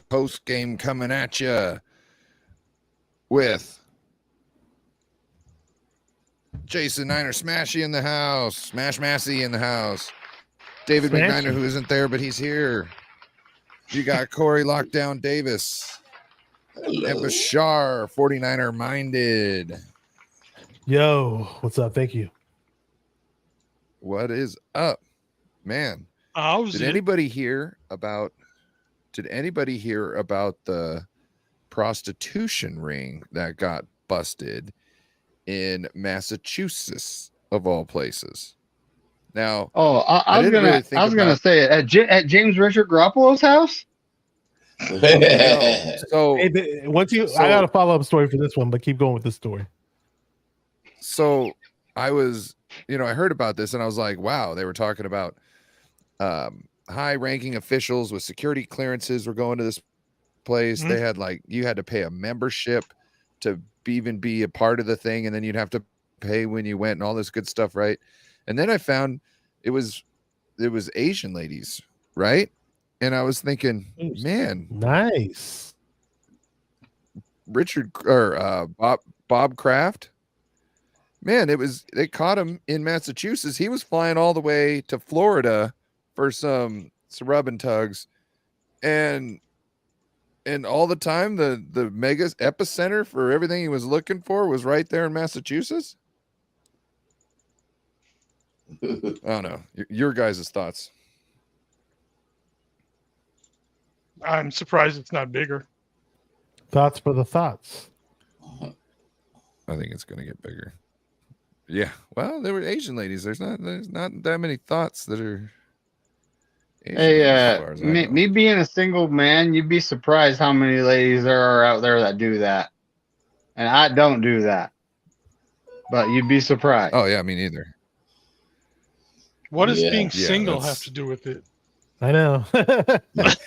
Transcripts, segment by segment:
post game coming at you with Jason Niner Smashy in the house, Smash Massey in the house, David McNiner, who isn't there, but he's here. You got Corey Lockdown Davis. Hello. And Bashar, 49er minded. Yo, what's up? Thank you. What is up, man? Did anybody hear about the prostitution ring that got busted in Massachusetts, of all places? Now, I was gonna say at James Richard Garoppolo's house. No. So hey, I got a follow-up story for this one, but keep going with this story. So I was, I heard about this and I was like, wow, they were talking about high-ranking officials with security clearances were going to this place. They had you had to pay a membership to even be a part of the thing, and then you'd have to pay when you went and all this good stuff, right? And then I found it was Asian ladies, right? And I was thinking, man, nice. Richard or Bob Kraft. Man, they caught him in Massachusetts. He was flying all the way to Florida for some rub and tugs, and all the time the mega epicenter for everything he was looking for was right there in Massachusetts. I don't know. Your guys' thoughts. I'm surprised it's not bigger. Thoughts for the thoughts. I think it's going to get bigger. Yeah. Well, there were Asian ladies. There's not that many thoughts that are Asian, me being a single man, you'd be surprised how many ladies there are out there that do that. And I don't do that. But you'd be surprised. Oh yeah, me neither. What does being single have to do with it? I know.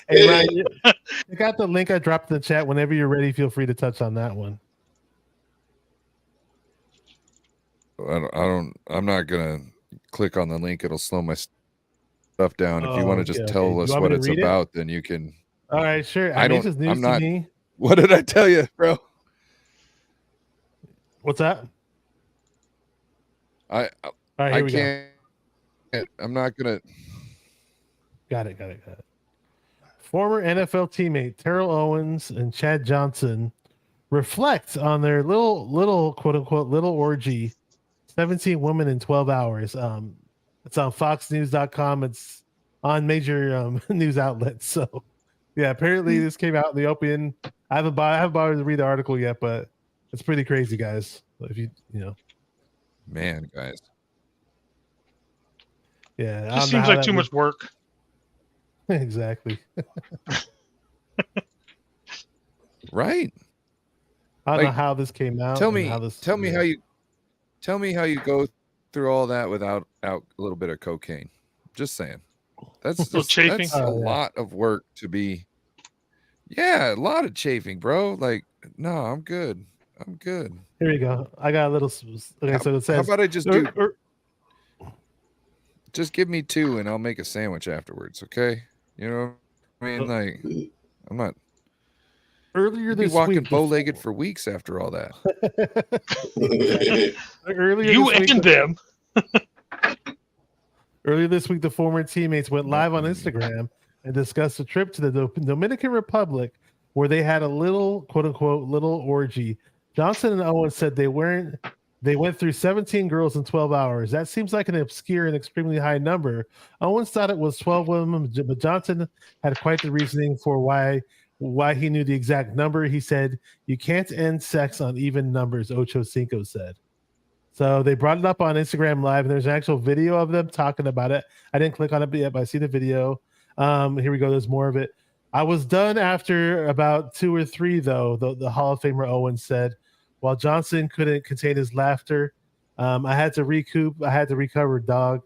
Hey, Ryan, you got the link I dropped in the chat. Whenever you're ready, feel free to touch on that one. I'm not gonna click on the link. It'll slow my stuff down. If you want to just tell us what it's about, then you can. All right, sure. This is news to me. What did I tell you, bro? What's that? I can't. I'm not gonna. Got it. Former NFL teammate Terrell Owens and Chad Johnson reflect on their little quote unquote little orgy, 17 women in 12 hours. It's on FoxNews.com. It's on major news outlets. So, yeah, apparently this came out in the open. I haven't bothered to read the article yet, but it's pretty crazy, guys. If you know, man, guys. Yeah, it just seems like too much work. Exactly. Right. I don't know how this came out. Tell me how you go through all that without a little bit of cocaine. Just saying. That's a lot of work to be. Yeah, a lot of chafing, bro. Like, no, I'm good. Here you go. I got a little. Okay, so it says. How about I just just give me 2 and I'll make a sandwich afterwards, okay? You know what I mean? Like, I'm not. Earlier this week, walking bow-legged for weeks after all that. Earlier this week, the former teammates went live on Instagram and discussed a trip to the Dominican Republic where they had a little, quote unquote, little orgy. Johnson and Owens said they went through 17 girls in 12 hours. That seems like an obscure and extremely high number. Owens thought it was 12 women, but Johnson had quite the reasoning for why he knew the exact number. He said, "You can't end sex on even numbers," Ocho Cinco said. So they brought it up on Instagram Live, and there's an actual video of them talking about it. I didn't click on it yet, but I see the video. Here we go. There's more of it. I was done after about 2 or 3, though, the Hall of Famer Owens said. While Johnson couldn't contain his laughter, I had to recoup. I had to recover, dog.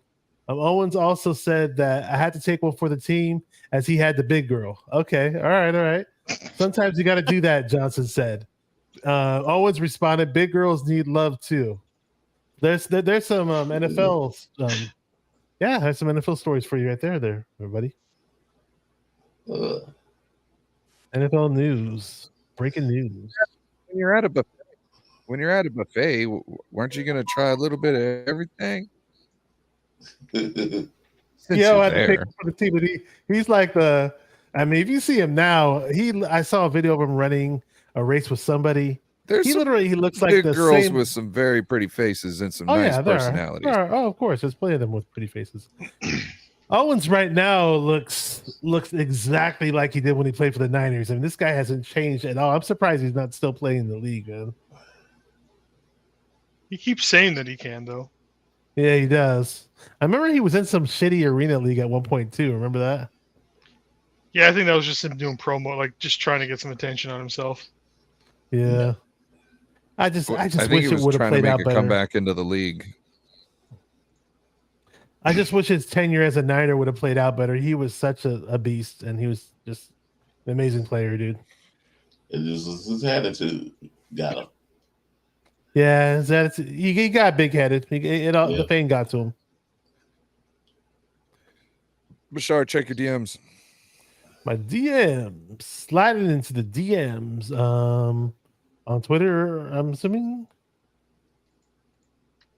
Owens also said that I had to take one for the team as he had the big girl. Okay. All right. Sometimes you got to do that, Johnson said. Owens responded, "Big girls need love too." There's some NFL. There's some NFL stories for you right there, everybody. NFL news. Breaking news. When you're at a buffet, weren't you going to try a little bit of everything? Since Yo, you're I had to pick there. him for the team. And he's like the. I mean, if you see him now, I saw a video of him running a race with somebody. There's some He looks like big the girls same. with some very pretty faces and some Oh nice yeah, there personalities. are. Oh, of course, there's plenty of them with pretty faces. Owens right now looks exactly like he did when he played for the Niners. I mean, this guy hasn't changed at all. I'm surprised he's not still playing in the league, man. He keeps saying that he can, though. Yeah, he does. I remember he was in some shitty arena league at one point too. Remember that? Yeah, I think that was just him doing promo, like just trying to get some attention on himself. Yeah. I just I wish think it he was would have trying to played make out a better. comeback into the league. I just wish his tenure as a Niner would have played out better. He was such a beast, and he was just an amazing player, dude. It just was his attitude got him. Yeah, he got big headed. The fame got to him. Bashar, check your DMs. My DMs, sliding into the DMs. On Twitter, I'm assuming.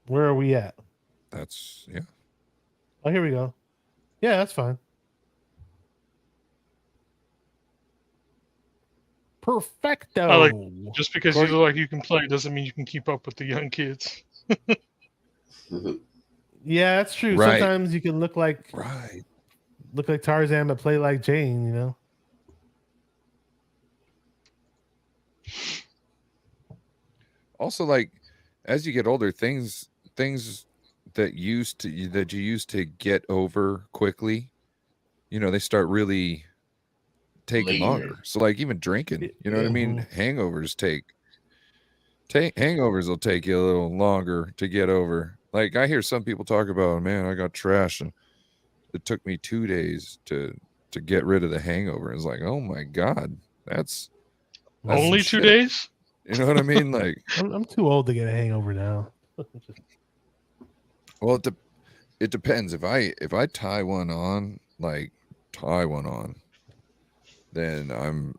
Where are we at? That's yeah. Oh, here we go. Yeah, that's fine. Perfecto. Just because you look like you can play doesn't mean you can keep up with the young kids. Yeah, that's true. Right. Sometimes you can look like Tarzan but play like Jane, you know. Also, like as you get older, things that you used to get over quickly, you know, they start really taking longer. So like even drinking, you know what I mean? Hangovers will take you a little longer to get over. Like I hear some people talk about, man, I got trashed and it took me 2 days to get rid of the hangover. It's like, oh my God, that's only 2 shit. days? You know what I mean? Like I'm too old to get a hangover now. well, it depends. If I tie one on, then I'm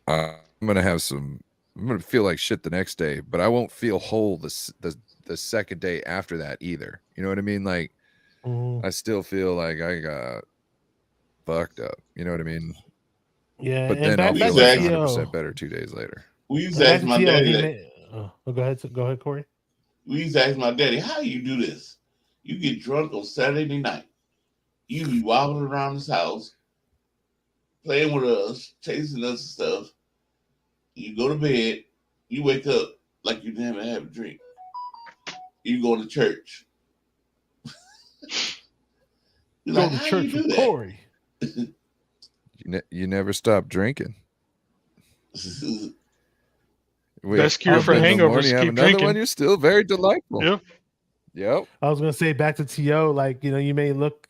gonna feel like shit the next day, but I won't feel whole the second day after that either. You know what I mean? Like I still feel like I got fucked up. You know what I mean? Yeah, But and then I'll back feel to like T.O. 100% better 2 days later. We used to ask my daddy. Go ahead, Corey. We used to ask my daddy, "How you do this? You get drunk on Saturday night. You be wobbling around this house, playing with us, chasing us and stuff. You go to bed. You wake up like you didn't have a drink. You go to church. Go to church with Corey. You never stop drinking. Best cure for hangovers, you have keep another drinking. one. You're still very delightful. Yep. I was gonna say back to T.O. Like, you know, you may look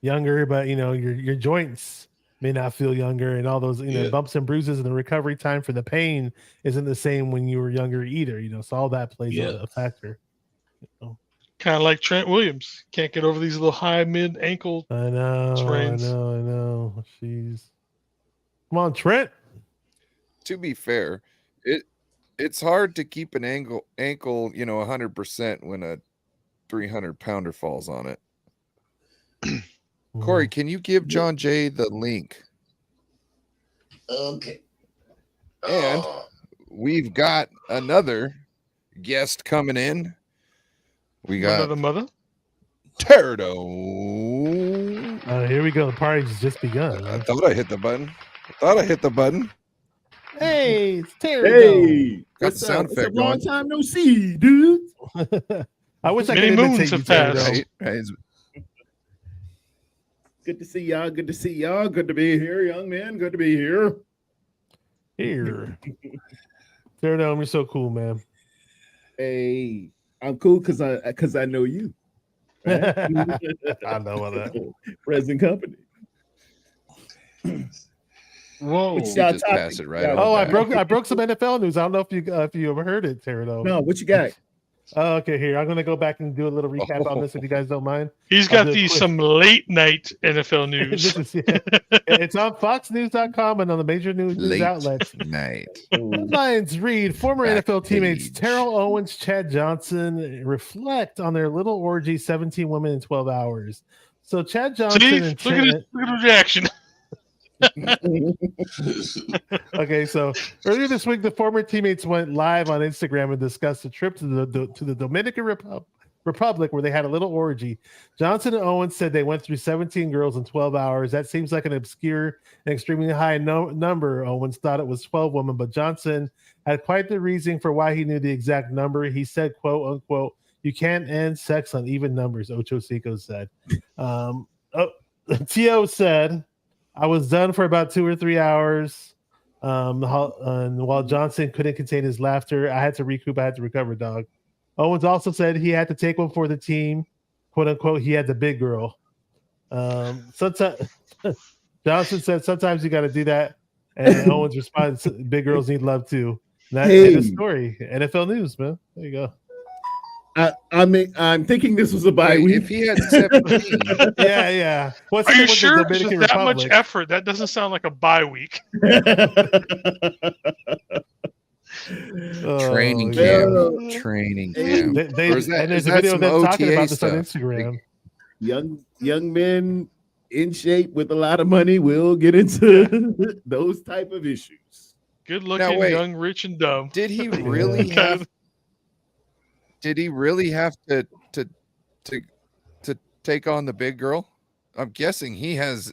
younger, but you know your joints may not feel younger, and all those bumps and bruises, and the recovery time for the pain isn't the same when you were younger either. You know, so all that plays a factor. You know? Kind of like Trent Williams. Can't get over these little high mid ankle sprains. I know. Jeez. Come on, Trent. To be fair, it's hard to keep an ankle, 100% when a 300-pounder falls on it. Corey, can you give John Jay the link? Okay. And we've got another guest coming in. We got the mother. Terdo. Here we go. The party's just begun. I thought I hit the button. Hey, it's Terry. Hey, Got the sound effect long going. time no see, dude. I wish I Many could moons imitate have you, Terry, passed. Right. Good to see y'all. Good to see y'all. Good to be here, young man. Good to be here. Here. Terry, you're so cool, man. Hey, I'm cool because I know you. Right? I know about that. Present company. Whoa. What You y'all just topic? pass it right Yeah. on Oh, back. I broke some NFL news. I don't know if you ever heard it, Terry. No, what you got? Oh, okay, here. I'm gonna go back and do a little recap on this if you guys don't mind. He's I'll got do a quick- some late night NFL news. This is, it's on FoxNews.com and on the major news Late outlets. night. Headlines read former NFL teammates Backpage. Terrell Owens, Chad Johnson reflect on their little orgy, 17 women in 12 hours. So Chad Johnson See, and look at Chad, his reaction. okay, so earlier this week, the former teammates went live on Instagram and discussed a trip to the Dominican Republic where they had a little orgy. Johnson and Owens said they went through 17 girls in 12 hours. That seems like an obscure and extremely high number. Owens thought it was 12 women, but Johnson had quite the reason for why he knew the exact number. He said, quote unquote, "You can't end sex on even numbers," Ocho Cinco said. T.O. said, "I was done for about 2 or 3 hours. And while Johnson couldn't contain his laughter, I had to recoup. I had to recover, dog." Owens also said he had to take one for the team, quote unquote. He had the big girl. Sometimes Johnson said sometimes you got to do that, and Owens responds, "Big girls need love too." And that's the story. NFL news, man. There you go. I mean, I'm thinking this was a bye Wait, week. if he had 17, Yeah. What's Are up you with the sure? Dominican With that much Republic? effort, that doesn't sound like a bye week. training Oh, camp, training Hey, camp. They, Or is that- and there's is a that video of some them talking OTA about this on stuff? Instagram. young men in shape with a lot of money will get into those type of issues. Good looking, wait. young, rich, and dumb. Did he really Kind have? of- Did he really have to take on the big girl? I'm guessing he has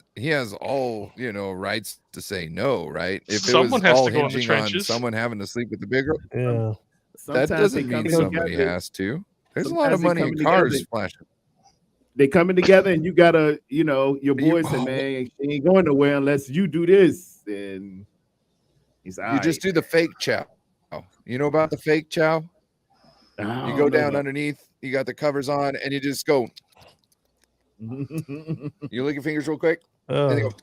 all rights to say no, right? If Someone it has was all to go in the hinging on trenches. someone having to sleep with the big girl, Yeah. that Sometimes they doesn't come mean somebody together- has to. There's a lot of sometimes they money in come cars together. flashing. They coming together, and you gotta, your boy said, oh. "Man, she ain't going nowhere unless you do this." And he's You just do the fake chow. You know about the fake chow? You go down underneath, you got the covers on, and you just go. You lick your fingers real quick. And you Oh. go.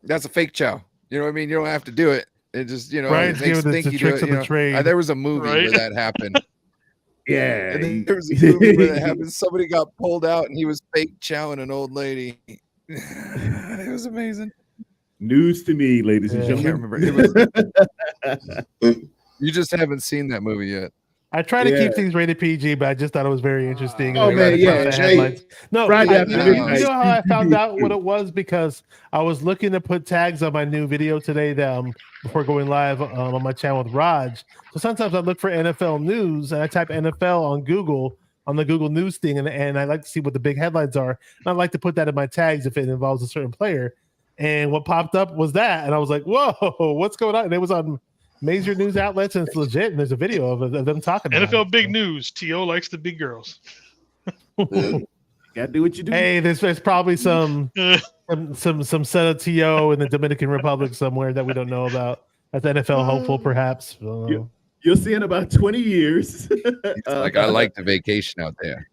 That's a fake chow. You know what I mean? You don't have to do it. It just, Brian's it makes giving us think the you do tricks it. of the trade. There was a movie where Right? that happened. Yeah, And then there was a movie where that happened. Somebody got pulled out and he was fake chowing an old lady. It was amazing. News to me, ladies and Yeah. I gentlemen. can't remember. You just haven't seen that movie yet. I try to Yeah. keep things rated PG, but I just thought it was very interesting. Oh, and man, I yeah, the Jay, headlines. No, Friday I- after you know, midnight, you know how I found out PG. what it was? Because I was looking to put tags on my new video today that before going live on my channel with Raj. So sometimes I look for NFL news and I type NFL on Google on the Google News thing, and I like to see what the big headlines are. And I like to put that in my tags if it involves a certain player. And what popped up was that, and I was like, "Whoa, what's going on?" And it was on major news outlets, and it's legit. And there's a video of them talking about NFL it. big news. T.O. likes the big girls. Gotta do what you do. Hey, there's probably some Eh, some set of TO in the Dominican Republic somewhere that we don't know about. That's NFL hopeful, perhaps. Yeah. You'll see in about 20 years. It's like I like the vacation out there.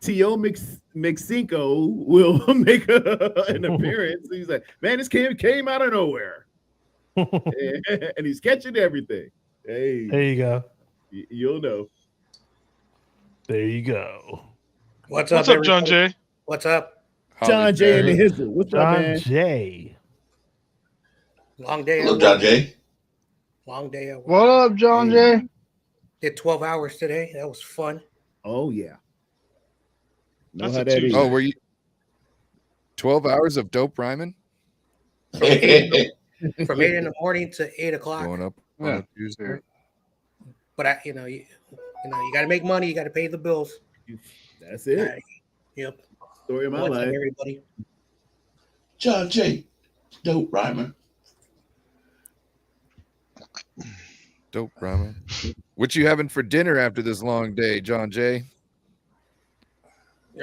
T.O. Mexico will make an appearance. He's like, "Man, this came out of nowhere." And he's catching everything. Hey, There you go. you'll know. There you go. What's What's up, up, John everybody? Jay? What's up? John Jay and the Hizzle. What's up, John man? Jay. Long day. Hello, at John work. Jay. Long day at work. What up, John Hey. Jay? Did 12 hours today. That was fun. Oh yeah. Know That's how a that is. Tuesday. Oh, were you 12 hours of dope rhyming From 8 in the morning to 8 o'clock. going up on Yeah. a Tuesday? But you got to make money. You got to pay the bills. That's it. Alright. Yep. Story of my What's up, life. everybody? John Jay, dope rhymer. Dope rhyming. What you having for dinner after this long day, John Jay?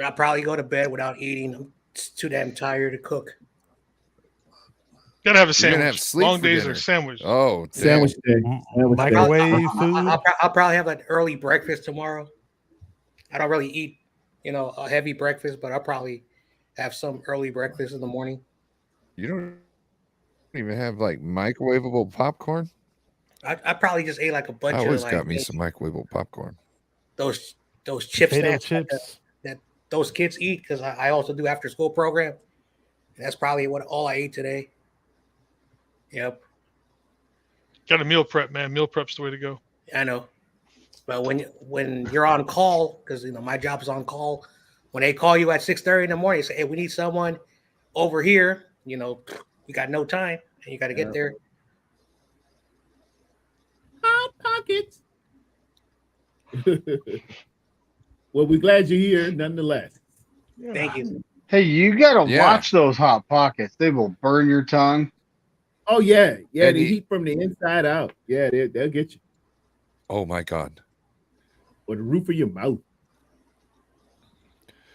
I'll probably go to bed without eating. I'm too damn tired to cook. Gotta have a You're sandwich. gonna have sleep Long for days dinner. are sandwich. Oh, dang. Sandwich day. Sandwich day. Microwave food. I'll probably have an early breakfast tomorrow. I don't really eat, a heavy breakfast, but I'll probably have some early breakfast in the morning. You don't even have like microwavable popcorn? I probably just ate like a bunch I of always like got me some microwavable popcorn. those chip Potato snacks chips. that those kids eat because I also do after school program. And that's probably all I ate today. Yep, Got to meal prep, man. Meal prep's the way to go. I know. But when you're on call, because my job is on call, when they call you at 6:30 in the morning, say, "Hey, we need someone over here." You got no time, and you got to get there. Hot pockets. Well, we're glad you're here, nonetheless. Thank you. Hey, you gotta Yeah. watch those hot pockets. They will burn your tongue. Oh yeah, yeah. And The he- heat from the inside out. Yeah, they'll get you, Oh my God. or the roof of your mouth.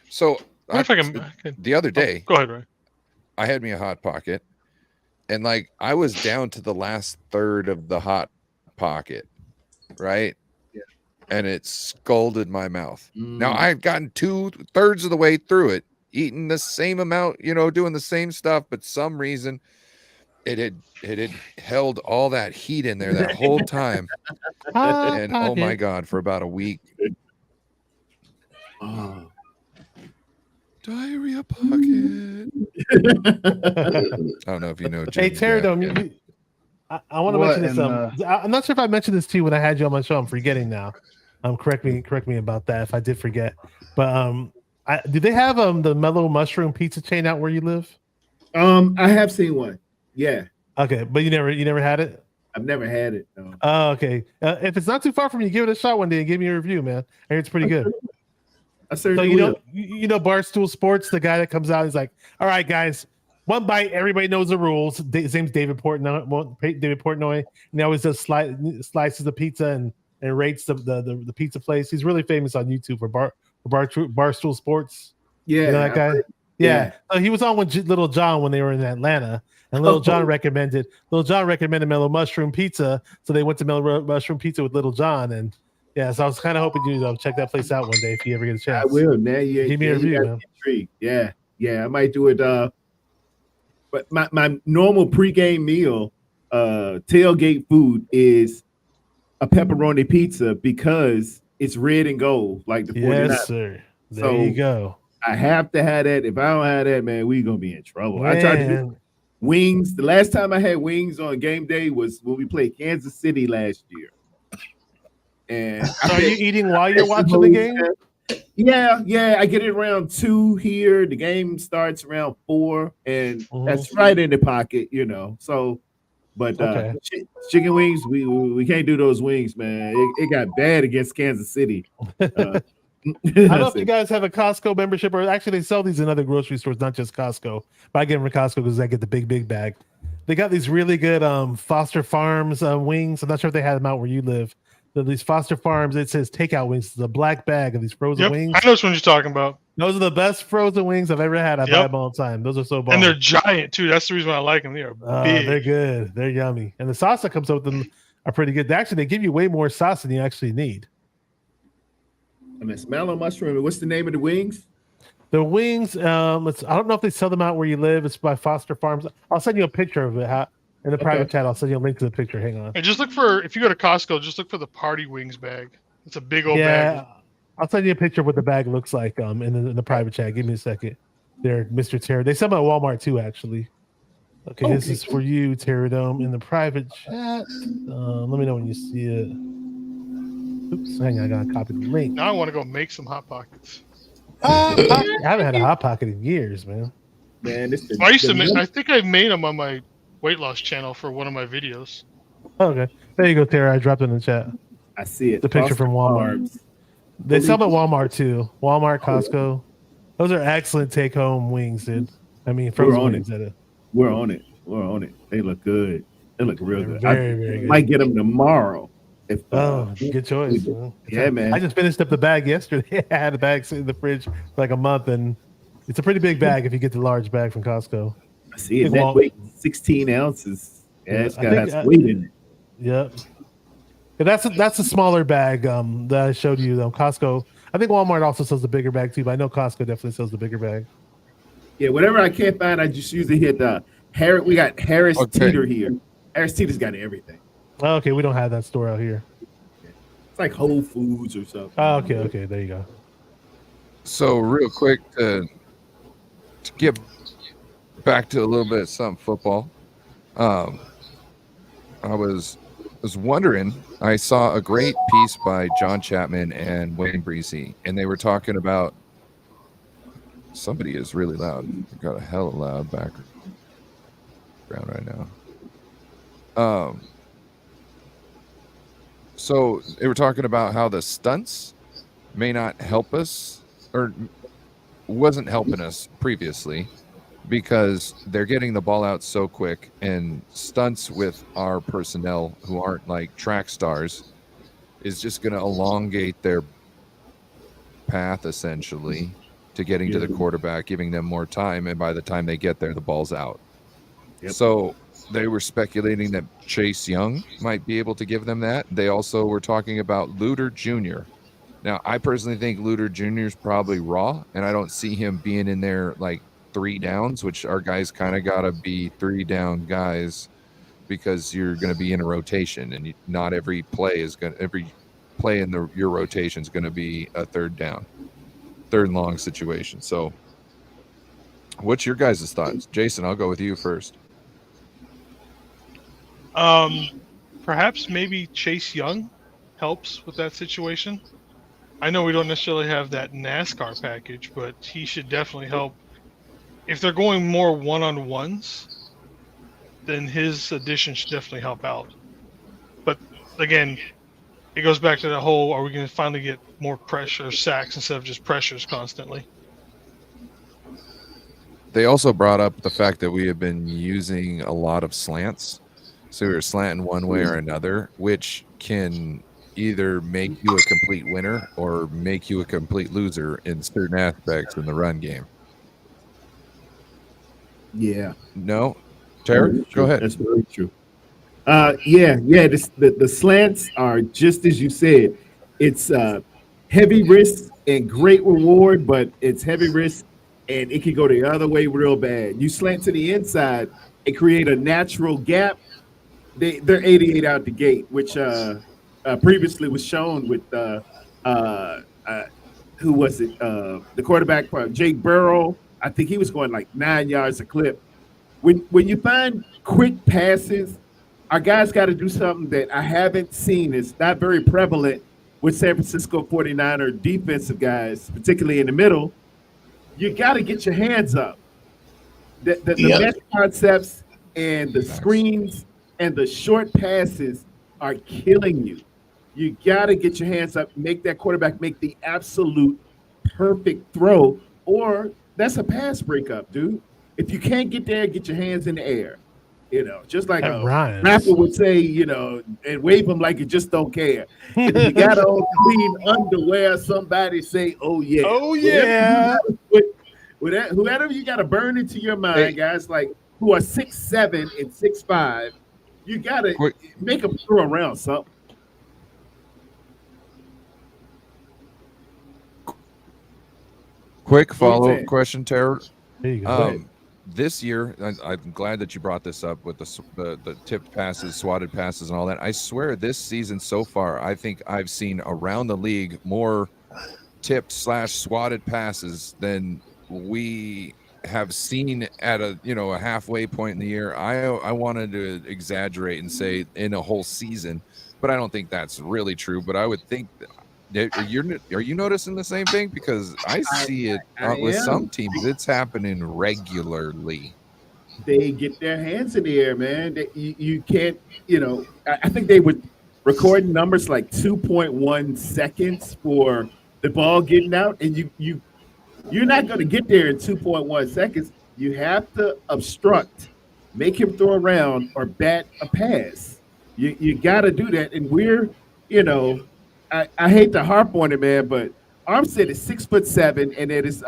So What if I can? the other day, Go ahead, Ray. I had me a hot pocket, and like I was down to the last third of the hot pocket, right? Yeah. And it scalded my mouth. Now Mm. I had gotten 2/3 of the way through it, eating the same amount, doing the same stuff, but some reason it had held all that heat in there that whole time. Hot And oh my pocket. God, for about a week. Oh. Diarrhea pocket. I don't know if you know. Hey, Jimmy Pterodome, Jack. I want to What mention this. in I'm not sure if I mentioned this to you when I had you on my show. I'm forgetting now. Correct me about that if I did forget. But do they have the Mellow Mushroom pizza chain out where you live? I have seen one. Yeah, Okay, but you never had it. I've never had it. No. Oh, okay. If it's not too far from you, give it a shot one day and give me a review, man. I hear it's pretty good. I So certainly you will. know, Barstool Sports, the guy that comes out, he's like, "All right, guys, one bite. Everybody knows the rules." His name's David Portnoy, and he always does slices the pizza and rates the pizza place. He's really famous on YouTube for Barstool Sports. Yeah, You know that guy? yeah. So he was on with Little John when they were in Atlanta, and Little John recommended Mellow Mushroom Pizza, so they went to Mellow Mushroom Pizza with Little John, and yeah, so I was kind of hoping you check that place out one day if you ever get a chance. I will. Now you Give me a you review, got man. me intrigued. Yeah, I might do it. But my normal pregame meal, tailgate food is a pepperoni pizza because it's red and gold, like the 49ers. Yes, sir. There So, you go. I have to have that. If I don't have that, man, we gonna be in trouble. I tried to do Man. wings. The last time I had wings on game day was when we played Kansas City last year. And So are you eating while you're watching the game? Yeah. I get it around 2 here. The game starts around 4, and that's right in the pocket, So, but Okay. chicken wings, we can't do those wings, man. It got bad against Kansas City. I don't know if you guys have a Costco membership, or actually they sell these in other grocery stores, not just Costco. But I get them from Costco because I get the big bag. They got these really good Foster Farms wings. I'm not sure if they had them out where you live. These Foster Farms, it says takeout wings. It's a black bag of these frozen Yep, wings. I know which one you're talking about. Those are the best frozen wings I've ever had. I buy Yep. them all the time. Those are so bomb. And they're giant too. That's the reason why I like them. They are big. They're good. They're yummy. And the sauce that comes with them are pretty good. They give you way more sauce than you actually need. I mean, smell on mushroom. What's the name of the wings? The wings, I don't know if they sell them out where you live. It's by Foster Farms. I'll send you a picture of it. In the private chat, I'll send you a link to the picture. Hang on. And just look for, if you go to Costco, just look for the party wings bag. It's a big old Yeah, bag. I'll send you a picture of what the bag looks like in the private chat. Give me a second. There, Mr. Terror. They sell them at Walmart too, actually. Okay, this is for you, Terradome, in the private chat. Let me know when you see it. Oops, hang on, I gotta copy the link. Now I want to go make some Hot Pockets. I haven't had a Hot Pocket in years, man. Man, this is I used to make, I think I made them on my weight loss channel for one of my videos. Okay, there you go, Terra. I dropped it in the chat. I see it. The picture from Walmart. Farms. They sell them at Walmart too. Walmart, Costco. Those are excellent take-home wings, dude. I mean, frozen on wings. We're on it. They look good. They look real They're good. very I good. might get them tomorrow. If Good choice. Man. Yeah, man. I just finished up the bag yesterday. I had a bag sitting in the fridge for like a month, and it's a pretty big bag if you get the large bag from Costco. I see it. Big That Wal- weight 16 ounces. Yeah, it's I got think, has weight in it. Yep. Yeah, that's a smaller bag that I showed you. Costco. I think Walmart also sells the bigger bag too, but I know Costco definitely sells the bigger bag. Yeah, whatever I can't find, I just usually hit Harris. We got Harris Okay. Teeter here. Harris Teeter's got everything. Oh, okay, we don't have that store out here. It's like Whole Foods or something. Oh, okay, there you go. So real quick to get back to a little bit of some football. I was wondering, I saw a great piece by John Chapman and Wayne Breesy, and they were talking about somebody is really loud. We've got a hell of a loud background right now. So they were talking about how the stunts may not help us, or wasn't helping us previously, because they're getting the ball out so quick, and stunts with our personnel who aren't like track stars is just going to elongate their path essentially to getting to the quarterback, giving them more time, and by the time they get there, the ball's out. Yep. So they were speculating that Chase Young might be able to give them that. They also were talking about Luter Jr. Now, I personally think Luter Jr. is probably raw, and I don't see him being in there like 3 downs, which our guys kind of got to be 3 down guys, because you're going to be in a rotation, and not every play in your rotation is going to be a 3rd down, 3rd and long situation. So what's your guys' thoughts? Jason, I'll go with you first. Perhaps maybe Chase Young helps with that situation. I know we don't necessarily have that NASCAR package, but he should definitely help. If they're going more one-on-ones, then his addition should definitely help out. But again, it goes back to the whole, are we going to finally get more pressure, sacks, instead of just pressures constantly? They also brought up the fact that we have been using a lot of slants. So we were slanting one way or another, which can either make you a complete winner or make you a complete loser in certain aspects in the run game. Yeah. No? Terry, go ahead. That's very true. The slants are just as you said. It's heavy risk and great reward, but it's heavy risk and it can go the other way real bad. You slant to the inside and create a natural gap. They're 88 out the gate, which previously was shown with who was it? The quarterback, Jake Burrow. I think he was going like 9 yards a clip. When you find quick passes, our guys got to do something that I haven't seen. It's not very prevalent with San Francisco 49er defensive guys, particularly in the middle. You got to get your hands up. The mesh concepts and the screens and the short passes are killing you. You got to get your hands up, make that quarterback make the absolute perfect throw, or that's a pass breakup, dude. If you can't get there, get your hands in the air. You know, just like a rapper would say, you know, and wave them like you just don't care. If you got on clean underwear, somebody say, oh, yeah. Oh, yeah. Whoever you got to burn into your mind, guys, like who are 6'7" and 6'5", you got to make them throw around something. Quick follow-up question, Tara. There you go. This year, I'm glad that you brought this up with the tipped passes, swatted passes, and all that. I swear this season so far, I think I've seen around the league more tipped / swatted passes than we have seen at a halfway point in the year. I wanted to exaggerate and say in a whole season, but I don't think that's really true. But I would think are you noticing the same thing? Because I see it with some teams. It's happening regularly. They get their hands in the air, man. You can't, I think they would record numbers like 2.1 seconds for the ball getting out, and you're not going to get there in 2.1 seconds. You have to obstruct, make him throw around, or bat a pass. You got to do that, and we're, I hate to harp on it, man, but Armstead is 6'7", and at his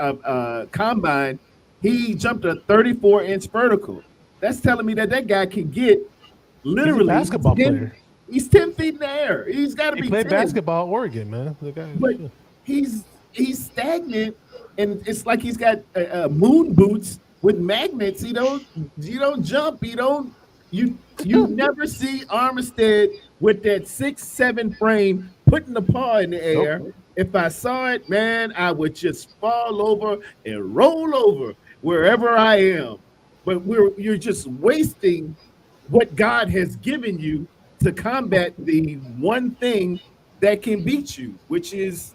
combine, he jumped a 34-inch vertical. That's telling me that guy can get literally he's a basketball player. He's 10 feet in the air. He's got to be. He played 10. basketball at Oregon, man. The guy, but he's stagnant, and it's like he's got moon boots with magnets. You don't jump. You don't You never see Armstead with that 6-7 frame putting the paw in the air. If I saw it, man, I would just fall over and roll over wherever I am. But you're just wasting what God has given you to combat the one thing that can beat you, which is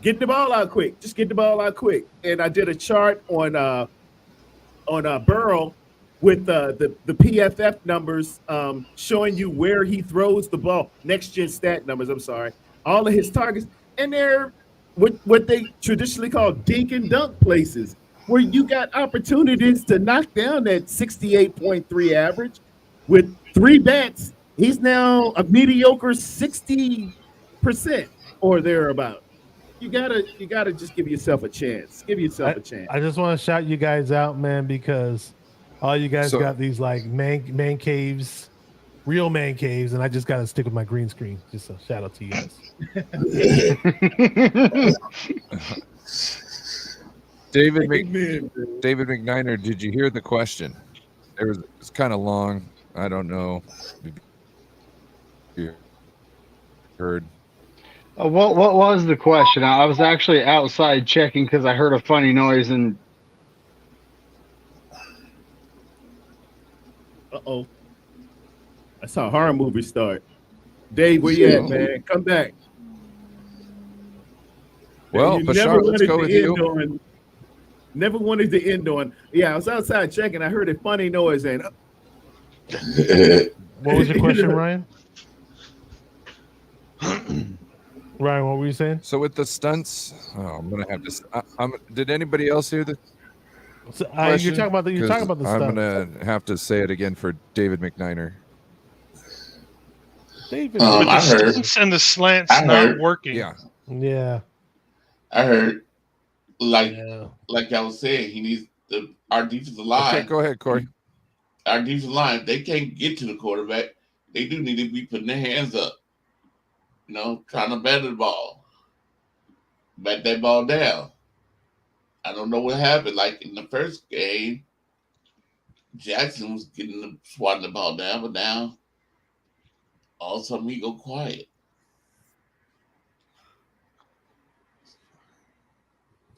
get the ball out quick. Just get the ball out quick. And I did a chart on Burrow with the PFF numbers showing you where he throws the ball. Next gen stat numbers, I'm sorry. All of his targets. And they're what they traditionally call dink and dunk places, where you got opportunities to knock down that 68.3 average. With 3 bats, he's now a mediocre 60% or thereabout. You gotta just give yourself a chance. Give yourself a chance. I just want to shout you guys out, man, because all you guys got these like man caves, real man caves, and I just got to stick with my green screen. Just a shout out to you guys. David McNiner, did you hear the question? It's kind of long. I don't know if you heard. What was the question? I was actually outside checking because I heard a funny noise and. Uh-oh. I saw a horror movie start. Dave, where you at, man? Come back. Well, Bashar, let's go with you. Never wanted to end on. Yeah, I was outside checking. I heard a funny noise and. What was your question, Ryan? Ryan, what were you saying? So with the stunts, I'm gonna have to. Did anybody else hear the? So, you're talking about the stunts. I'm gonna have to say it again for David McNiner. David, But the I heard. stunts and the slants I not heard. working. yeah. I heard, like Yeah. I was saying, he needs our defensive line. Okay, go ahead, Corey. Our defensive line, if they can't get to the quarterback, they do need to be putting their hands up. You know, trying to bat the ball. Bat that ball down. I don't know what happened. Like in the first game, Jackson was swatting the ball down, but now all of a sudden he go quiet.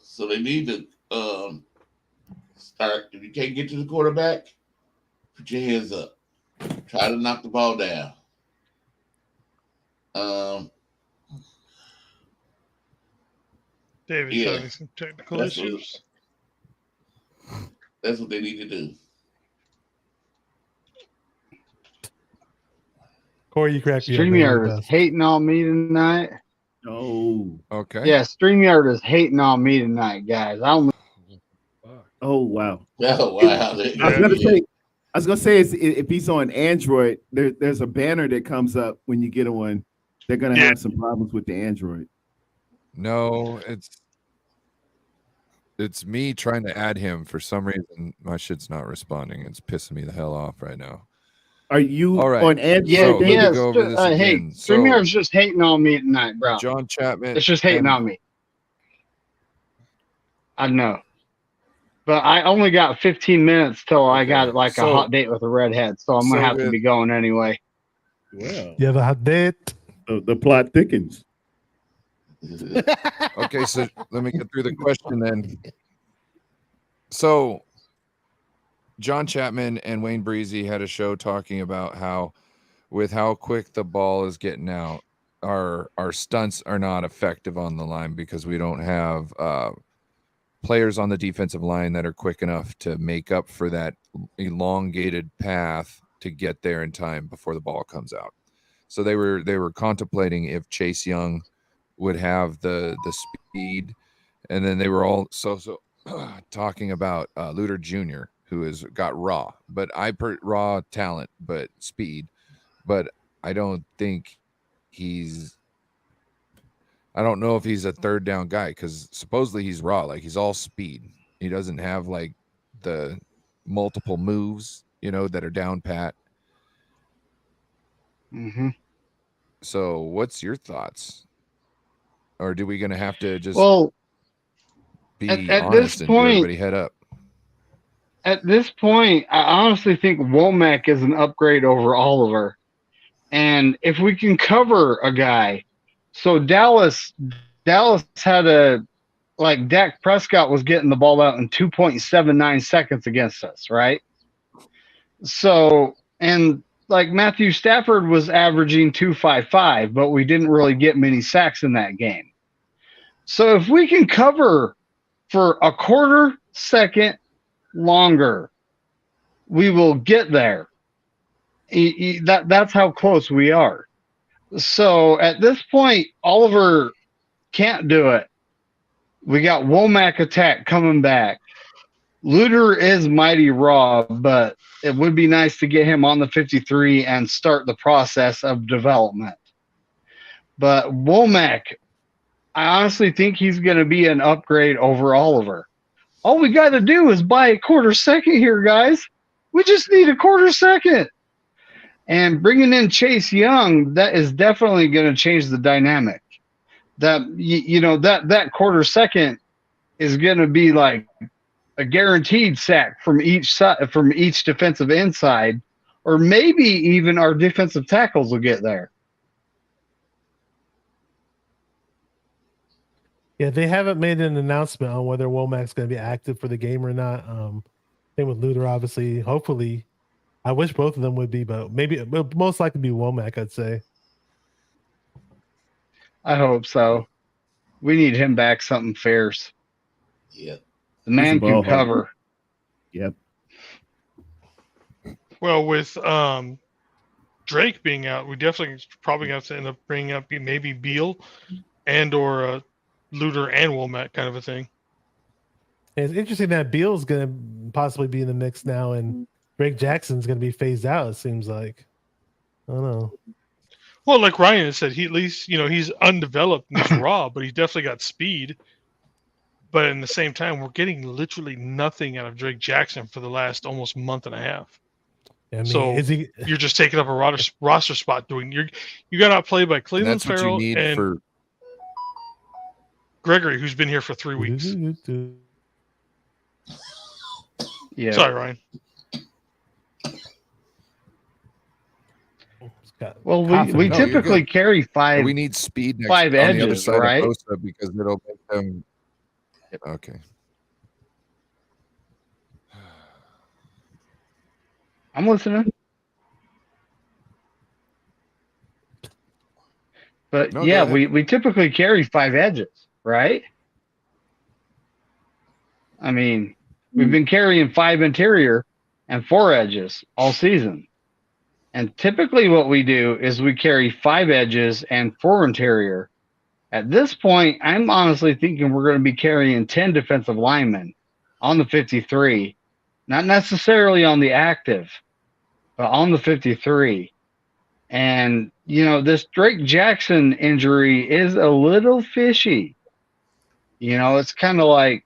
So they need to start. If you can't get to the quarterback, put your hands up. Try to knock the ball down. David's Yeah. having some technical That's what- issues. That's what they need to do. Corey, you cracked me up, man. StreamYard You're the is best. hating on me tonight. Oh. Okay. Yeah, StreamYard is hating on me tonight, guys. I don't. Oh wow. Oh wow! I was gonna say if he's on Android, there's a banner that comes up when you get one. They're gonna Yeah. have some problems with the Android. No, it's me trying to add him. For some reason, my shit's not responding. It's pissing me the hell off right now. Are you All right. on Android? Yeah, So, let me yeah. go over this Hey, again. So- StreamYard's just hating on me tonight, bro. John Chapman. It's just hating and- on me. I know. But I only got 15 minutes till I got like So- a hot date with a redhead, so I'm so gonna have to with- be going anyway. Wow. Yeah, the hot date. The plot thickens. Okay, so let me get through the question then. So John Chapman and Wayne Breezy had a show talking about how with how quick the ball is getting out, our stunts are not effective on the line because we don't have players on the defensive line that are quick enough to make up for that elongated path to get there in time before the ball comes out. So they were contemplating if Chase Young would have the speed, and then they were also talking about Luter Jr., who has got raw talent but speed, but I don't know if he's a third down guy because supposedly he's raw, like he's all speed. He doesn't have like the multiple moves, that are down pat. Mm-hmm. So what's your thoughts? Or do we gonna have to just Well, be at honest this and point- everybody head up? at this point, I honestly think Womack is an upgrade over Oliver. And if we can cover a guy, so Dallas had like Dak Prescott was getting the ball out in 2.79 seconds against us, right? So, and like Matthew Stafford was averaging 2.55, but we didn't really get many sacks in that game. So if we can cover for a quarter second longer, we will get there. That's how close we are. So at this point, Oliver can't do it. We got Womack attack coming back. Luter is mighty raw, but it would be nice to get him on the 53 and start the process of development. But Womack, I honestly think he's going to be an upgrade over Oliver. All we got to do is buy a quarter second here, guys. We just need a quarter second. And bringing in Chase Young, that is definitely going to change the dynamic. That that quarter second is going to be like a guaranteed sack from each side, from each defensive inside, or maybe even our defensive tackles will get there. Yeah, they haven't made an announcement on whether Womack's going to be active for the game or not. Same with Luter, obviously. Hopefully, I wish both of them would be, but maybe it will most likely be Womack, I'd say. I hope so. We need him back something fierce. Yep. The man He's a ball can hog. cover. Yep. Well, with Drake being out, we definitely probably have to end up bringing up maybe Beal and or Luter and Womack kind of a thing. And it's interesting that Beal's going to possibly be in the mix now, and Drake Jackson's going to be phased out, it seems like. I don't know. Well, like Ryan had said, he at least, he's undeveloped and he's raw, but he's definitely got speed. But in the same time, we're getting literally nothing out of Drake Jackson for the last almost month and a half. I mean, So is he? you're just taking up a roster spot. You got outplayed by And Cleveland that's what you Farrell need and for. Gregory, who's been here for 3 weeks. Yeah. Sorry, Ryan. Well, we No, you're typically good. carry five. We need speed next, five on the other edges, side right? of Bosa because it'll make them. Okay. I'm listening. But No, go yeah, ahead. we typically carry 5 edges, right? I mean, we've been carrying 5 interior and 4 edges all season. And typically what we do is we carry 5 edges and 4 interior. At this point, I'm honestly thinking we're going to be carrying 10 defensive linemen on the 53, not necessarily on the active, but on the 53. And, this Drake Jackson injury is a little fishy. It's kind of like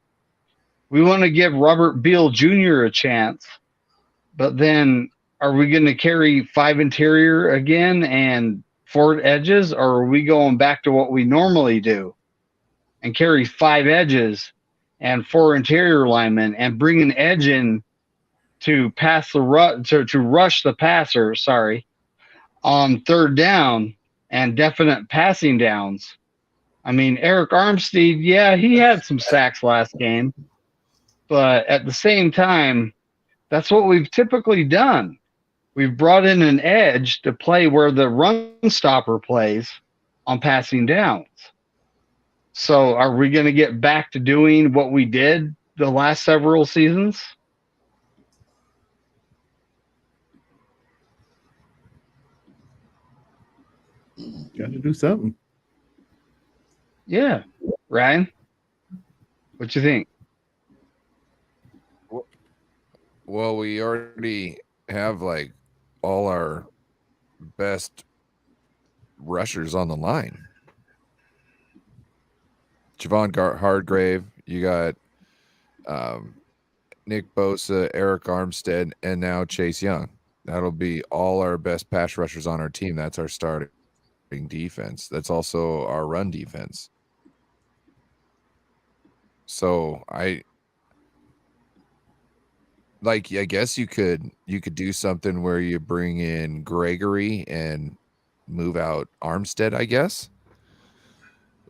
we want to give Robert Beal Jr. a chance, but then are we going to carry 5 interior again and 4 edges, or are we going back to what we normally do and carry 5 edges and 4 interior linemen and bring an edge in to pass the to rush the passer, on 3rd down and definite passing downs? I mean, Eric Armstead, yeah, he had some sacks last game, but at the same time, that's what we've typically done. We've brought in an edge to play where the run stopper plays on passing downs. So are we going to get back to doing what we did the last several seasons? Got to do something. Yeah. Ryan, what you think? Well, we already have like all our best rushers on the line. Javon Hardgrave, you got Nick Bosa, Eric Armstead, and now Chase Young. That'll be all our best pass rushers on our team. That's our starting defense. That's also our run defense. So like I guess you could do something where you bring in Gregory and move out Armstead, I guess.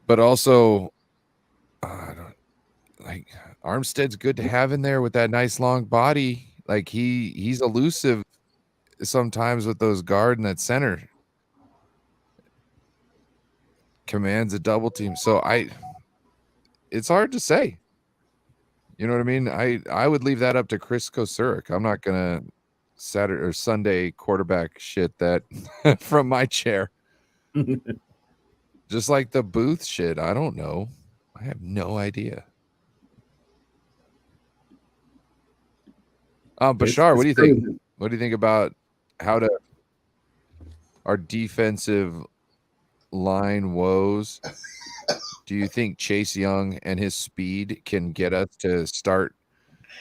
But also, I don't like Armstead's good to have in there with that nice long body. Like he's elusive sometimes with those guard and that center. Commands a double team. So it's hard to say. You know what I mean? I would leave that up to Chris Kosurik. I'm not gonna Saturday or Sunday quarterback shit that from my chair. Just like the Booth shit. I don't know. I have no idea. Bashar, what do you think? What do you think about our defensive line woes? Do you think Chase Young and his speed can get us to start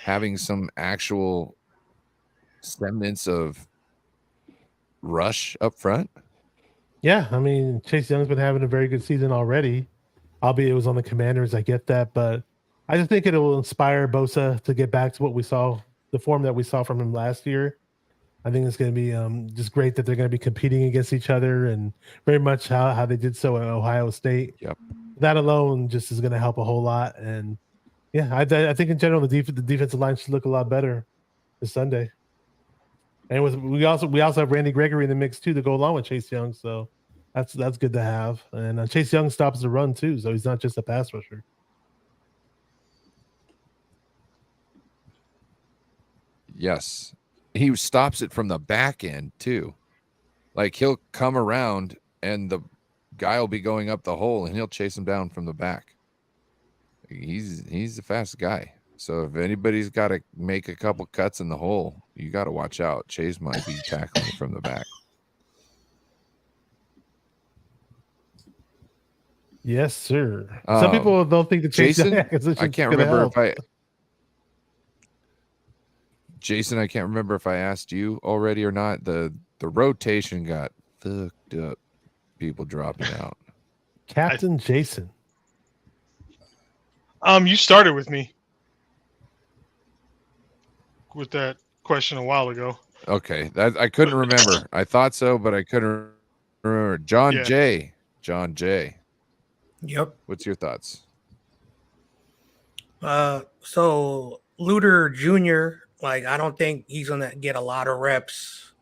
having some actual semblance of rush up front? Yeah, I mean, Chase Young's been having a very good season already, albeit it was on the Commanders. I get that, but I just think it will inspire Bosa to get back to what we saw, the form that we saw from him last year. I think it's going to be just great that they're going to be competing against each other, and very much how they did so at Ohio State. Yep. That alone just is going to help a whole lot. And yeah, I think in general the defensive line should look a lot better this Sunday. And we also have Randy Gregory in the mix too to go along with Chase Young, so that's good to have. And Chase Young stops the run too, so he's not just a pass rusher. Yes. He stops it from the back end too. Like he'll come around and the guy will be going up the hole and he'll chase him down from the back. He's a fast guy. So if anybody's got to make a couple cuts in the hole, you got to watch out. Chase might be tackling from the back. Yes, sir. Some people don't think the Jason, I can't remember Jason, I can't remember if I asked you already or not. The rotation got fucked up. People dropping out. Captain Jason. You started with me with that question a while ago. Okay, that I couldn't remember. I thought so, but I couldn't remember. John J. Yep. What's your thoughts? So Luter Jr., like I don't think he's gonna get a lot of reps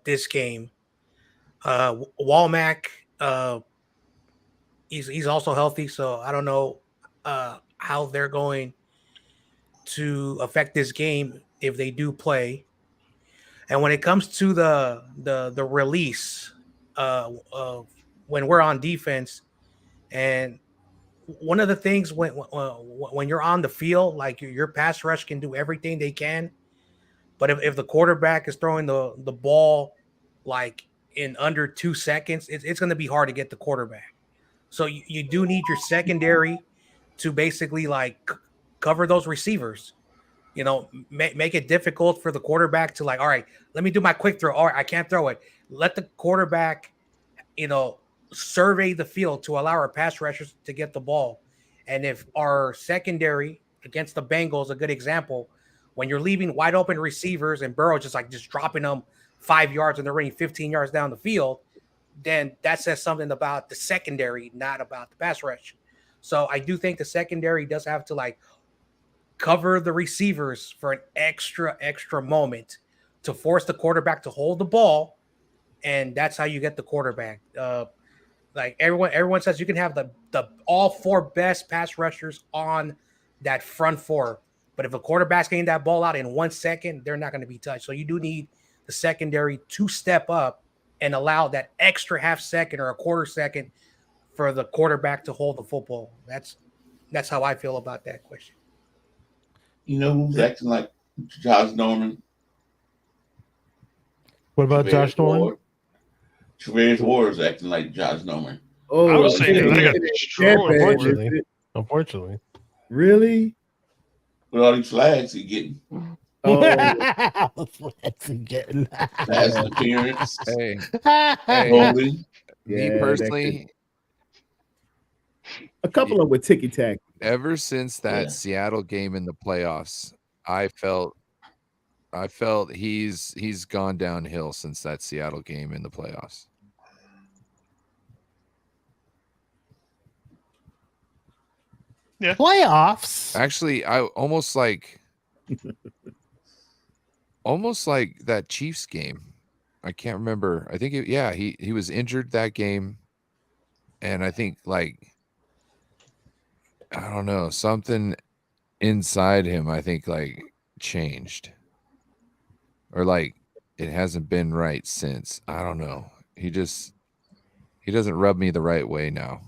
this game. Walmack, he's also healthy, so I don't know how they're going to affect this game if they do play. And when it comes to the release, when we're on defense, and one of the things when you're on the field, like your pass rush can do everything they can, but if the quarterback is throwing the ball like in under 2 seconds, it's going to be hard to get the quarterback. So you do need your secondary to basically like cover those receivers. You know, make it difficult for the quarterback to like, all right, let me do my quick throw. All right, I can't throw it. Let the quarterback, survey the field to allow our pass rushers to get the ball. And if our secondary against the Bengals, a good example, when you're leaving wide open receivers and Burrow just dropping them 5 yards and they're running 15 yards down the field, then that says something about the secondary, not about the pass rush. So I do think the secondary does have to like cover the receivers for an extra moment to force the quarterback to hold the ball. And that's how you get the quarterback. Like everyone says you can have the all four best pass rushers on that front four. But if a quarterback's getting that ball out in 1 second, they're not going to be touched. So you do need the secondary to step up and allow that extra half second or a quarter second for the quarterback to hold the football. That's how I feel about that question. You know who's acting like Josh Norman? What about Josh Norman? Travarius Ward is acting like Josh Norman. Oh, I was saying that I got destroyed. Unfortunately. Really? With all these flags he getting. Oh, That's getting. Pass interference. Hey, Holding. me yeah, personally, a couple of them with ticky tack. ever since that Yeah. Seattle game in the playoffs, I felt I felt he's gone downhill since that Seattle game in the playoffs. Playoffs. Actually, I almost like that Chiefs game. I can't remember. I think he was injured that game, and I think like I don't know, something inside him I think like changed. Or like it hasn't been right since. I don't know. He doesn't rub me the right way now.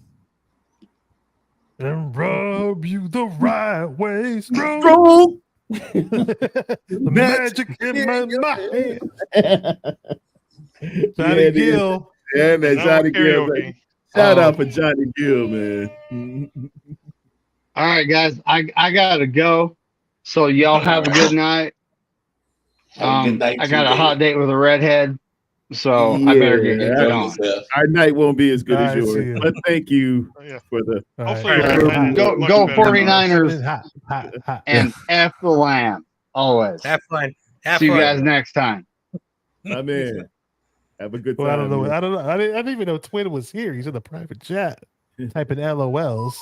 And rub you the right way, strong. Strong. The magic in my mind. Johnny Yeah, it is. Gill. Yeah, man, No Johnny Gill. karaoke. Man. Shout out for Johnny Gill, man. All right, guys, I gotta go. So y'all have a good night. Have a good night I too, got a Dave. hot date with a redhead, so I better get Yeah, Enjoy on. yourself. Our night won't be as good as I see yours, you. but thank you Oh, yeah. for the. All Hopefully right. your redhead is Go much go better than ours. 49ers Hot, hot, hot. and F the Lamb always. Have fun. Have See you fun. guys next time. My man. Have a good time. Well, I don't know. man. I don't know. I didn't even know Twin was here. He's in the private chat, typing LOLs.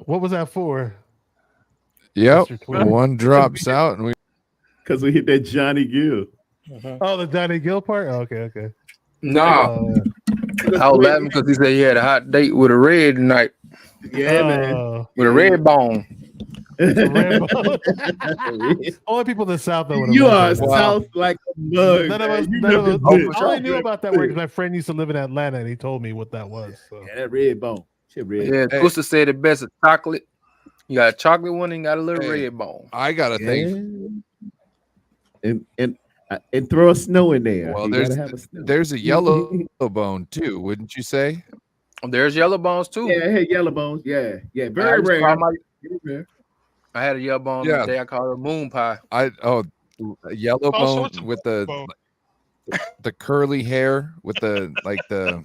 What was that for? Yep. Mr. Twin? One drops out and we Because we hit that Johnny Gill. Oh, the Johnny Gill part. Oh, okay. Nah, I was laughing because he said he had a hot date with a red tonight, Yeah, man. with a red bone. Only people in the South know what You it are was. South like a mug. None of man. us. You None of know us. this I only bitch. knew about that word because my friend used to live in Atlanta, and he told me what that was. So. Yeah, that red bone. Shit, red. Yeah, Hey. Twister said it best. A chocolate. You got a chocolate one and you got a little Hey. red bone. I gotta think And throw a snow in there. Well, You there's gotta have a snow. there's a yellow bone too, wouldn't you say? There's yellow bones too. Yeah, hey, yellow bones. Yeah, yeah, I very used to rare. call my- Very rare. I had a yellow bone Yeah. the day I called it moon pie. A yellow All bone sorts of with the bone. the curly hair with the like the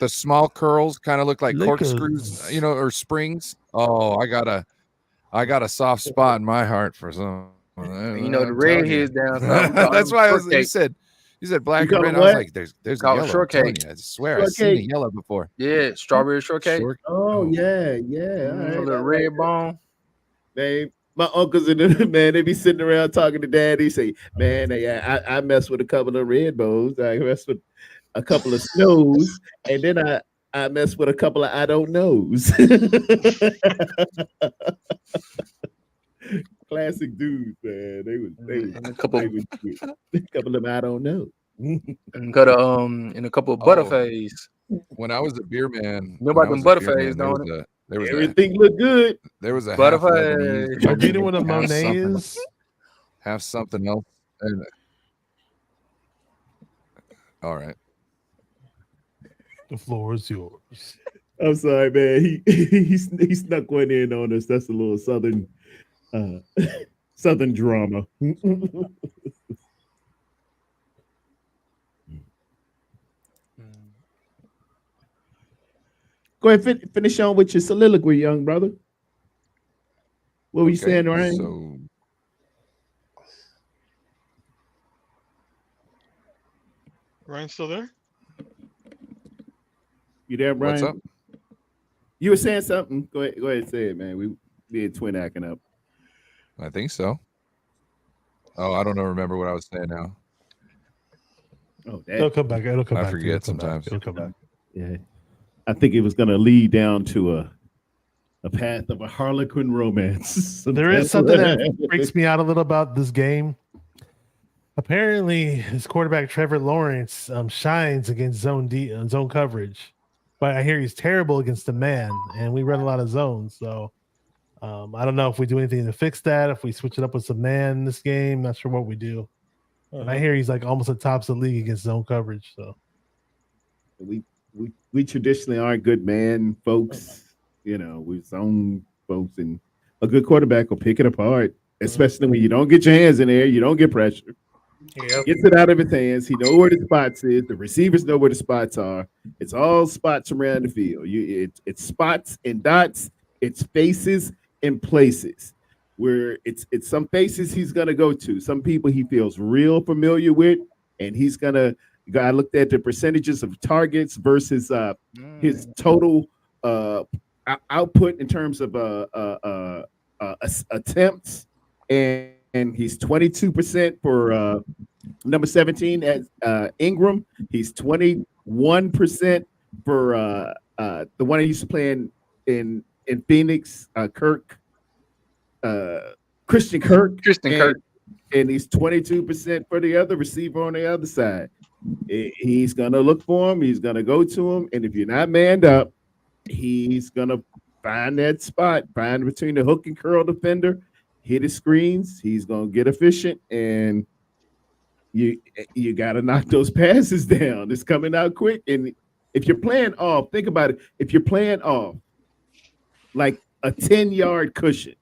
small curls kind of look like corkscrews, Lickers. or springs. Oh, I got a soft spot in my heart for some. And you know the I'm telling you. redheads down south. we call That's them why shortcake. you said black You and call red. it I was what? like, there's a Call it yellow. I'm shortcake. telling you, I swear I've seen a Shortcake. yellow before. Yeah, strawberry shortcake. Short- Oh, yeah, yeah. All A right. little red bone. Man, my uncles and them, man, they be sitting around talking to dad. He say, man, I mess with a couple of red bones. I mess with a couple of snows, and then I mess with a couple of I don't knows. Classic dudes, man. They And a couple was a couple of I don't know. and cut and a couple of Oh. butterface. When I was a beer man, Know when about I was them a beer butterface, man, don't there was Everything look good. a Butterface. half Lebanese, Do you know what a half Monet something- is? Have something else. All right. The floor is yours. I'm sorry, man. He snuck one in on us. That's a little southern southern drama. Go ahead, finish on with your soliloquy, young brother. What were you saying, Ryan? So Ryan still there? You there, Brian? what's up? You were saying something. Go ahead and say it, man. We had twin acting up. I think so. Oh, I don't know. Remember what I was saying now. Oh, It'll that, come back. It'll come I back. forget It'll come back. sometimes. It'll come back. yeah. I think it was gonna lead down to a path of a Harlequin romance. There is something that freaks me out a little about this game. Apparently, his quarterback Trevor Lawrence shines against zone coverage, but I hear he's terrible against the man, and we run a lot of zones. So I don't know if we do anything to fix that. If we switch it up with some man in this game, not sure what we do. And I hear he's like almost at tops of the league against zone coverage. So we traditionally aren't good man folks. You know, we zone folks, and a good quarterback will pick it apart, especially when you don't get your hands in there, you don't get pressure. Yep. Gets it out of his hands. He knows where the spots is. The receivers know where the spots are. It's all spots around the field. It's spots and dots. It's spaces and places. where it's some faces he's gonna go to, some people he feels real familiar with, and he's gonna. I looked at the percentages of targets versus his total output in terms of attempts, and he's 22% for number 17 at Ingram. He's 21% for the one I used to play in Phoenix, Christian Kirk. And he's 22% for the other receiver on the other side. He's gonna look for him. He's gonna go to him, and if you're not manned up, he's gonna find that spot, find between the hook and curl defender, hit his screens. He's gonna get efficient, and you got to knock those passes down. It's coming out quick, and if you're playing off, think about it. If you're playing off like a 10-yard cushion,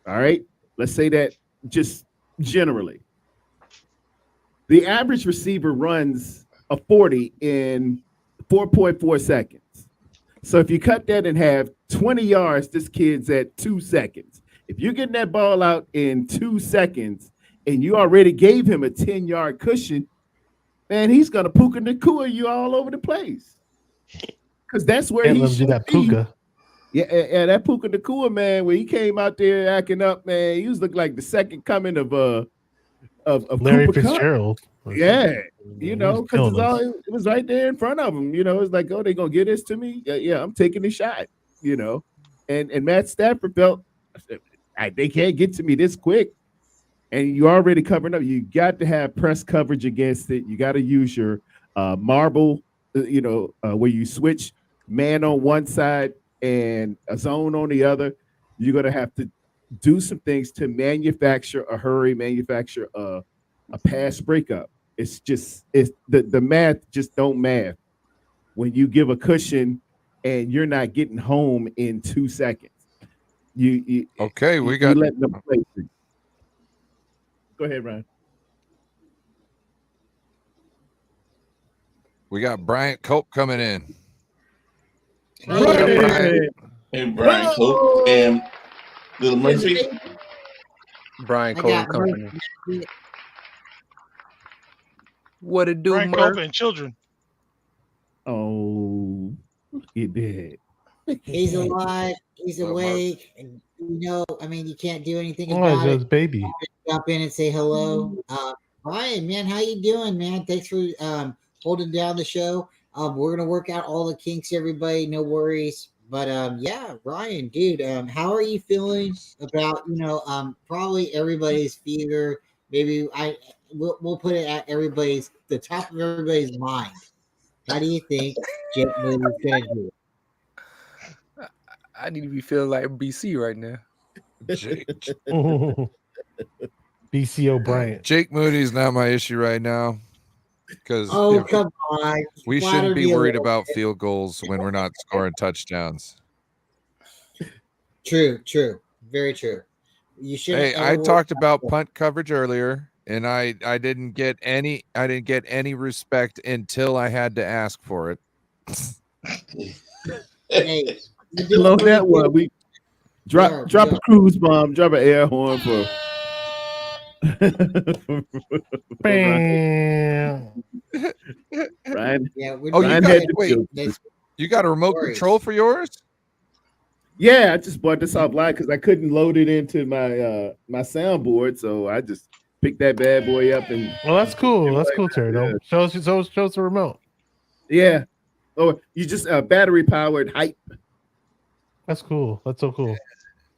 all right, let's say that just generally. The average receiver runs a 40 in 4.4 seconds. So if you cut that in half, 20 yards, this kid's at 2 seconds. If you're getting that ball out in 2 seconds and you already gave him a 10-yard cushion, man, he's going to Puka Nacua you all over the place. Because that's where he should that be. Puka. Yeah, that Puka Nacua, man, when he came out there acting up, man, he was looking like the second coming of Larry Cooper Kupp. Fitzgerald. Yeah, you know, because killing it was right there in front of him. You know, it's like, oh, they gonna get this to me? Yeah, I'm taking the shot. You know, and Matt Stafford felt they can't get to me this quick, and you already covering up. You got to have press coverage against it. You got to use your marble, where you switch man on one side and a zone on the other. You're gonna have to do some things to manufacture a hurry, manufacture a pass breakup. It's the math just don't math when you give a cushion and you're not getting home in 2 seconds. You let them play. Go ahead, Ryan. We got Bryant Cope coming in. And Brian Cope and Little Murphy. Brian Cole Company. What it do, Brian Murph? Cope and children. Oh, he did. He's alive. He's awake. And I mean, you can't do anything Oh, about his it. baby. Jump in and say hello. Ryan, man, how you doing, man? Thanks for holding down the show. We're gonna work out all the kinks, everybody. No worries. But yeah, Ryan, dude, how are you feeling about probably everybody's fever? Maybe we'll put it at the top of everybody's mind. How do you think Jake Moody's gonna do? I need to be feeling like BC right now. BC O'Brien. Jake Moody's not my issue right now because Come on, we shouldn't be worried about field goals when we're not scoring touchdowns. True, very true. You should. Hey, I talked about punt coverage earlier, and I didn't get any respect until I had to ask for it. Hey, Below that one, we drop a cruise bomb, drop an air horn for. Bam. Ryan. Yeah, wait. You got a remote control for yours? Yeah, I just bought this offline because I couldn't load it into my soundboard, so I just picked that bad boy up and. Well, that's cool. That's cool, Terry. Don't show us the remote. Yeah. Oh, you just battery powered hype. That's cool. That's so cool.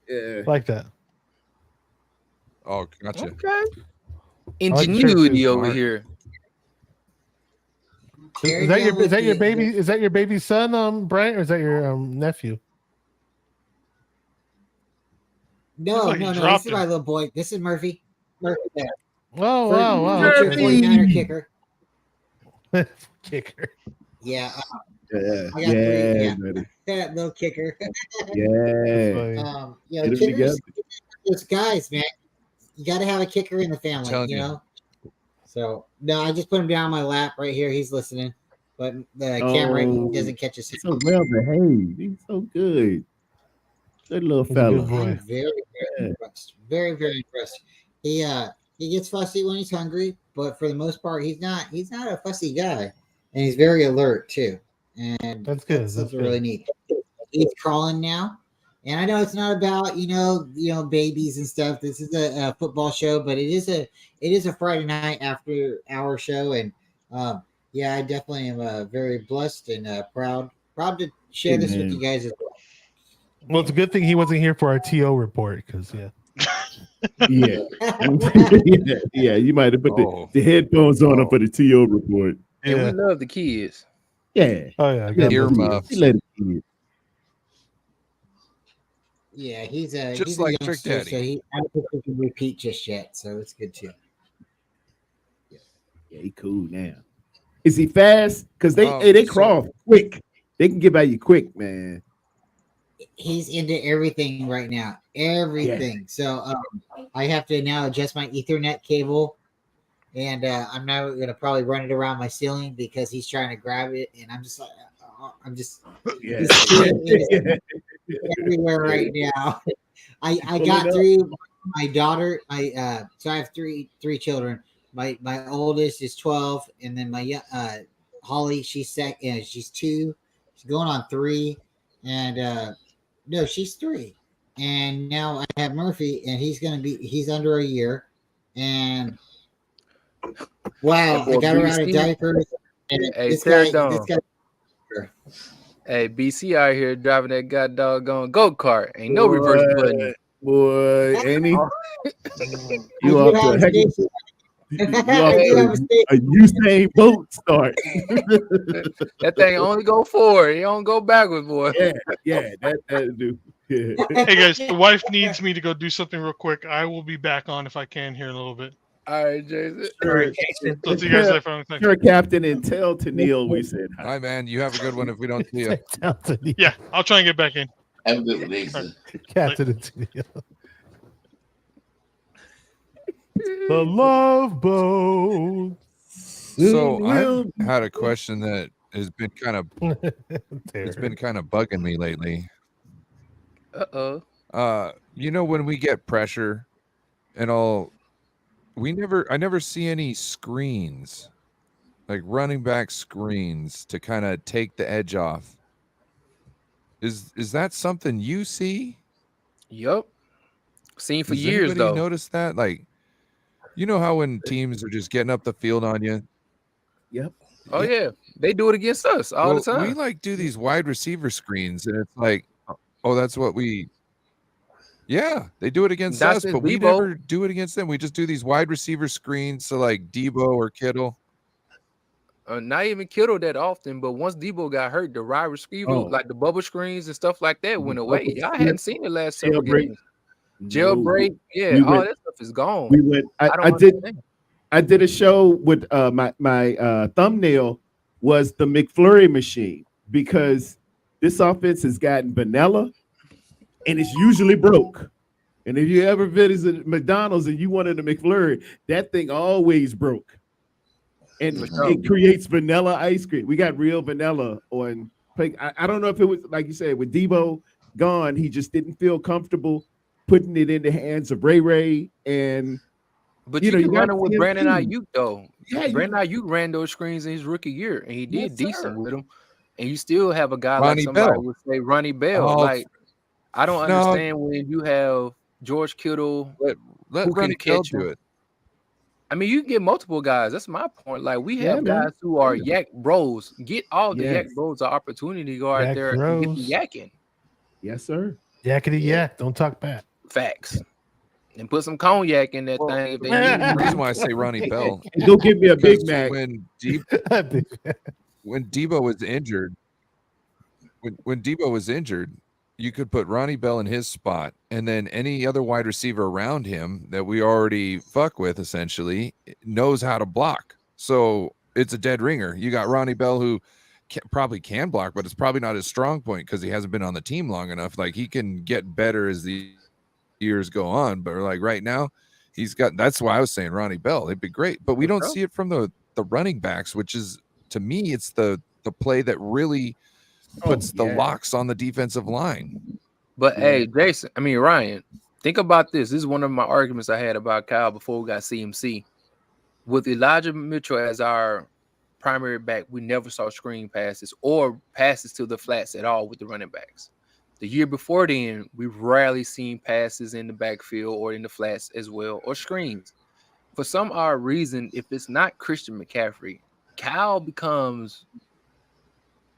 Yeah. I like that. Oh, gotcha. Okay. Ingenuity over here. Is that your baby? Is that your baby's son, Brian, or is that your nephew? No. This is my little boy. This is Murphy. Murphy there. Oh, wow. Murphy. 49er kicker. Kicker. Yeah. Yeah. I got Yeah. that little kicker. Yeah. Kickers, those guys, man. You got to have a kicker in the family, you know. So no, I just put him down on my lap right here. He's listening, but the camera doesn't catch us. He's so well behaved. He's so good. Good little He's a good fella. boy. I'm very, very impressed. Very, very impressed. He gets fussy when he's hungry, but for the most part, he's not a fussy guy, and he's very alert too. And That's good. That's That's really good. neat. He's crawling now, and I know it's not about babies and stuff. This is a football show, but it is a Friday night after our show, and yeah, I definitely am very blessed and proud to share this with you guys as well. Well, it's a good thing he wasn't here for our TO report because Yeah. yeah, you might have put the headphones on him for the TO report. And Yeah. we love the kids. Yeah. Oh yeah, Earmuffs. He let it be. Yeah, he's Just a like Trick youngster, Daddy. so I don't think he can repeat just yet. So it's good too. Yeah, he cool now. Is he fast? Because they So- crawl quick. They can get by you quick, man. He's into everything right now. Everything. So I have to now adjust my Ethernet cable, and I'm now going to probably run it around my ceiling because he's trying to grab it, and I'm just like, Yeah. he's everywhere right now. I Pull got it up. through my daughter. So I have three children. My oldest is 12, and then my Holly, she's 2. She's going on 3, and no, she's 3. And now I have Murphy, and he's under a year. And wow, That boy I got her out of BC. diapers. And Hey, this tear guy, it down. Hey, BC out here driving that god doggone go-kart. Ain't no reverse button. Boy, ain't he? I You do off have to a a heck of station. you off I do have a to a Usain Bolt start. That thing only go forward. It don't go backwards, boy. Yeah, that do. Yeah. Hey guys, the wife needs me to go do something real quick. I will be back on if I can here in a little bit. All right, Jason. All right, Jason. So see you guys later. Thanks. You're a captain, and tell to Neil we said hi. Hi, man. You have a good one if we don't see you. Yeah, I'll try and get back in. Have a good one, Nathan. Captain Antonio. The Love Boat. So Will- I had a question that has been kind of bugging me lately. Uh-oh. When we get pressure and all, I never see any screens, like running back screens to kind of take the edge off. Is that something you see? Yup. Seen for Does years, anybody though. notice that? Like, you know how when teams are just getting up the field on you? Yep. Oh, yeah. They do it against us all the Well, time. we like do these wide receiver screens, and it's like, oh, that's what we. Yeah, they do it against That's us, it, but we Debo. never do it against them. We just do these wide receiver screens, so like Debo or Kittle. Not even Kittle that often, but once Debo got hurt, the wide receiver, Oh. like the bubble screens and stuff like that, went away. bubble Y'all screen, hadn't seen it last several jailbreak. games. Jailbreak, yeah, We all went- that stuff is gone. We went. I don't I did. understand. I did a show with my thumbnail was the McFlurry machine because this offense has gotten vanilla and it's usually broke. And if you ever visit McDonald's and you wanted a McFlurry, that thing always broke. And For sure. it creates vanilla ice cream. We got real vanilla on. I don't know if it was like you said with Debo gone, he just didn't feel comfortable putting it in the hands of Ray and. But You you, know, can you run watch it with CMC. Brandon Ayuk, though. Yeah, Brandon Ayuk ran those screens in his rookie year, and he did Yes, decent sir. with them. And you still have a guy Ronnie like somebody Bell. would say Ronnie Bell. Oh, Like, I don't no. understand when you have George Kittle. Let Who can Ronnie Bell catch do him? it. I mean, you can get multiple guys. That's my point. Like, we Yeah, have man. guys who are yak bros. Get all the yak Yes. bros an opportunity to go out Yak there and get the bros. yakking. Yes, sir. Yakety yak. Don't talk back. Facts. And put some cognac in that Well, thing if they The need. reason why I say Ronnie Bell, Go give me a Big because Mac. when Debo was injured, when Debo was injured, you could put Ronnie Bell in his spot, and then any other wide receiver around him that we already fuck with essentially knows how to block. So it's a dead ringer. You got Ronnie Bell who probably can block, but it's probably not his strong point because he hasn't been on the team long enough. Like he can get better as the years go on, but like right now, he's got. That's why I was saying Ronnie Bell. It'd be great, but we don't see it from the running backs, which is to me, it's the play that really puts the yeah. locks on the defensive line. But Yeah. hey, Jason, I mean Ryan, think about this. This is one of my arguments I had about Kyle before we got CMC. With Elijah Mitchell as our primary back, we never saw screen passes or passes to the flats at all with the running backs. The year before then, we rarely seen passes in the backfield or in the flats as well, or screens. For some odd reason, if it's not Christian McCaffrey, Kyle becomes